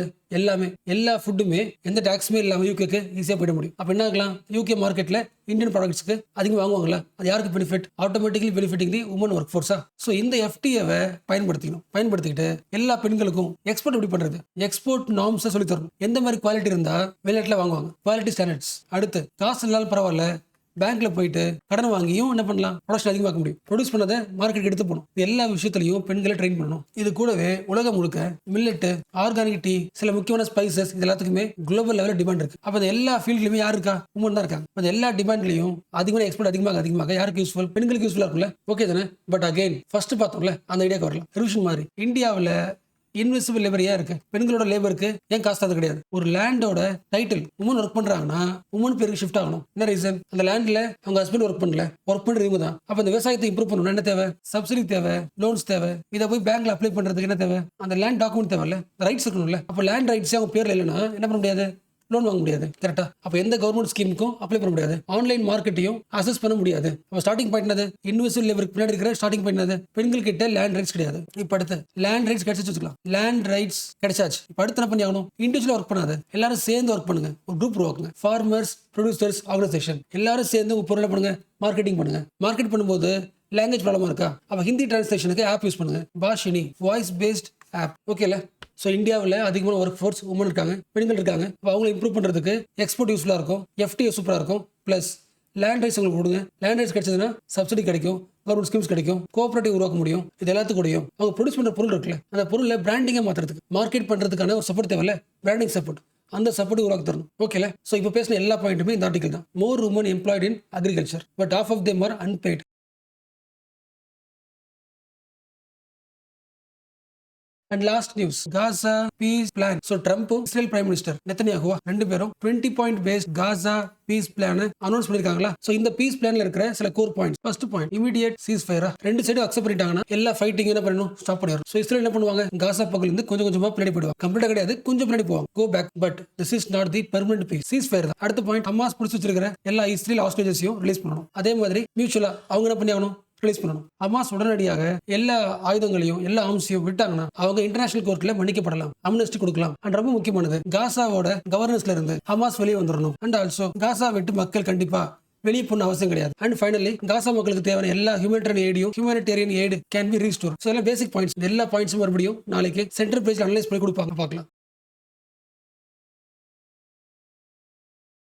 எல்லா ஃபுட்டுமே எந்த டாக்ஸுமே இல்லாம யூகேக்கு ஈஸியாக போயிட முடியும். அப்போ என்ன ஆகலாம், யூகே மார்க்கெட்ல இந்தியன் ப்ராடக்ட்ஸ்க்கு அதிகமாக வாங்குவாங்களா? அது யாருக்கு பெனிஃபிட்? ஆட்டோமேட்டிக்கலி பெனிஃபிட்டிங் தி உமன் ஒர்க் ஃபோர்ஸா. ஸோ இந்த எஃப்டிஏவை பயன்படுத்திக்கிட்டு எல்லா பெண்களுக்கும் எக்ஸ்போர்ட் எப்படி பண்றது, எக்ஸ்போர்ட் நார்ம்ஸை சொல்லி தரணும். எந்த மாதிரி குவாலிட்டி இருந்தா வெளிநாட்டில் வாங்குவாங்க, குவாலிட்டி ஸ்டாண்டர்ட்ஸ். அடுத்து காசு இல்லாலும் பரவாயில்ல, பேங்க்ல போயிட்டு கடன் வாங்கியும் என்ன பண்ணலாம், ப்ரொடக்ஷன் அதிகமாக்க முடியும். ப்ரொடியூஸ் பண்ணதை மார்க்கெட்டுக்கு எடுத்து போகணும். எல்லா விஷயத்திலையும் பெண்களை ட்ரெயின் பண்ணணும். இது கூடவே உலகம் முழுக்க மில்லட், ஆர்கானிக் டீ, சில முக்கியமான ஸ்பைசஸ் இது எல்லாத்துக்குமே குளோபல் லெவலில் டிமாண்ட் இருக்கு. அப்போ எல்லா ஃபீல்ட்லயுமே யாரு இருக்கா, உமன் தான் இருக்காங்க. அந்த எல்லா டிமாண்ட்லையும் அதிகமான எக்ஸ்போர்ட் அதிகமாக யாருக்கு யூஸ்ஃபுல், பெண்களுக்கு யூஸ்ஃபுல்லா இருக்குல்ல. ஓகே தானே. பட் அகைன் ஃபர்ஸ்ட் பார்த்தோம்ல அந்த ஐடியாக்கு வரலாம். ரிவிஷன் மாதிரி இந்தியாவில் இன்வெசிபிள் லேபர் ஏன் இருக்கு, பெண்களோட லேபருக்கு ஏன் காசு அது கிடையாது? ஒரு லேண்டோட டைட்டில் உமன் ஒர்க் பண்றாங்கன்னா உமன் பேருக்கு ஷிஃப்ட் ஆகணும். என்ன ரீசன்? அந்த லேண்ட்ல அவங்க ஹஸ்பண்ட் ஒர்க் பண்றது இவங்க தான். அப்ப அந்த விவசாயத்தை இம்ப்ரூவ் பண்ணணும். என்ன தேவை? சப்சிடி தேவை, லோன்ஸ் தேவை. இதை போய் பேங்க்ல அப்ளை பண்றதுக்கு என்ன தேவை? அந்த லேண்ட் டாக்குமெண்ட் தேவையில்ல, ரைட்ஸ் இருக்கணும்ல. அப்ப லேண்ட் ரைட்ஸ் அவங்க பேர்ல இல்லைன்னா என்ன பண்ண முடியாது, லோன் வாங்க முடியாது. கரெக்டா? அப்ப எந்த கவர்மெண்ட் ஸ்கீமுக்கும் அப்ளை பண்ண முடியாது. ஆன்லைன் மார்க்கெட்டையும் அசஸ் பண்ண முடியாது. அப்ப ஸ்டார்டிங் பாயிண்ட் என்னது? இன்வெஸ்டிவ் லேபருக்கு பின்னாடி இருக்கிற ஸ்டார்டிங் பாயிண்ட் என்னது? பெண்கள் கிட்ட லேண்ட் ரைட்ஸ் கிடையாது. இப்ப அடுத்து லேண்ட் ரைட்ஸ் கிடைச்சாச்சு வச்சுக்கலாம். லேண்ட் ரைட்ஸ் கிடைச்சாச்சு. இப்ப அடுத்து என்ன பண்ணி ஆகணும்? இண்டிவிஜுவலா ஒர்க் பண்ணாது, எல்லாரும் சேர்ந்து ஒர்க் பண்ணுங்க. ஒரு குரூப் உருவாக்குங்க. ஃபார்மர்ஸ், ப்ரொடியூசர்ஸ் ஆர்கனைசேஷன் எல்லாரும் சேர்ந்து உங்க பொருளை பண்ணுங்க, மார்க்கெட்டிங் பண்ணுங்க. மார்க்கெட் பண்ணும்போது லாங்குவேஜ் ப்ராப்ளமா இருக்கா? அப்ப ஹிந்தி டிரான்ஸ்லேஷனுக்கு ஆப் யூஸ் பண்ணுங்க. Bhashini voice based app. ஓகேல. ஸோ இந்தியாவில் அதிகமான ஒர்க் ஃபோர்ஸ் உமன் இருக்காங்க, பெண்கள் இருக்காங்க. இப்போ அவங்களை இம்ப்ரூவ் பண்ணுறதுக்கு எக்ஸ்போர்ட் யூஸ்ஃபுல்லாக இருக்கும், எஃப்டிஏ சூப்பராக இருக்கும். ப்ளஸ் லேண்ட் ரைட்ஸ் உங்களுக்கு கொடுங்க. லேண்ட் ரைட்ஸ் கிடைச்சதுன்னா சப்சிடி கிடைக்கும், கவர்மெண்ட் ஸ்கீம்ஸ் கிடைக்கும், கோஆபரேட்டிவ் உருவாக்க முடியும். இது எல்லாத்துக்கூடையும் அவங்க ப்ரொடியூஸ் பண்ணுற பொருள் இருக்குல்ல, அந்த பொருளை பிராண்டிங்கை மாற்றுறதுக்கு, மார்க்கெட் பண்ணுறதுக்கான ஒரு சப்போர்ட் தேவையில்ல, பிராண்டிங் சப்போர்ட். அந்த சப்போர்ட் உருவாக்கி தரணும். ஓகேல. ஸோ இப்போ பேசின எல்லா பாயிண்ட்டுமே இந்த ஆர்டிகல் தான். More woman employed in agriculture, but half of them are unpaid. And last news, Gaza peace plan. So Trump, Israel Prime Minister Netanyahu ரெண்டு பேரும் 20 point based Gaza peace plan announce பண்ணிருக்காங்களா? So இந்த peace பிளான்ல இருக்கிற சில core points. First point, immediate ceasefire. ரெண்டு சைடும் accept பண்ணிட்டாங்கன்னா எல்லா ஃபைட்டிங் என்ன பண்ணணும், ஸ்டாப் பண்ணிடும். சோ இஸ்ரேல் என்ன பண்ணுவாங்க, காசா பகுதியில இருந்து கொஞ்சம் கொஞ்சமா பின்னாடி போயிடுவாங்க. கம்ப்ளீட்டா கிடையாது, கொஞ்சம் பின்னாடி போவாங்க. Go back. But this is not the permanent peace. Ceasefire தான். அடுத்த பாயிண்ட், ஹமாஸ் பிடிச்சு வச்சிருக்கிற எல்லா இஸ்ரேல் ஹாஸ்டேஜஸையும் ரிலீஸ் பண்ணணும். அதே மாதிரி மியூச்சுவலா அவங்க என்ன பண்ணி ஆகணும், ரிலீஸ் பண்ணணும். ஹமாஸ் உடனடியாக எல்லா ஆயுதங்களையும் எல்லா ஆர்ம்ஸையும் விட்டாங்கன்னா அவங்க இன்டர்நேஷனல் கோர்ட்ல மன்னிக்கப்படலாம், அம்னஸ்டி கொடுக்கலாம். அண்ட் ரொம்ப முக்கியமானது, காசாவோட கவர்னன்ஸ்ல இருந்து ஹமாஸ் வெளியே வந்துடணும். அண்ட் ஆல்சோ காசா விட்டு மக்கள் கண்டிப்பா வெளியே போன அவசியம் கிடையாது. அண்ட் ஃபைனலி காசா மக்களுக்கு தேவையான எல்லா humanitarian aid can be restore. So எல்லாம் பேசிக் பாயிண்ட்ஸ். எல்லா பாயிண்ட்ஸும் மறுபடியும் நாளைக்கு சென்ட்ரல் பேஜ்ல அனலைஸ் பண்ணி கொடுப்பாங்க, பார்க்கலாம்.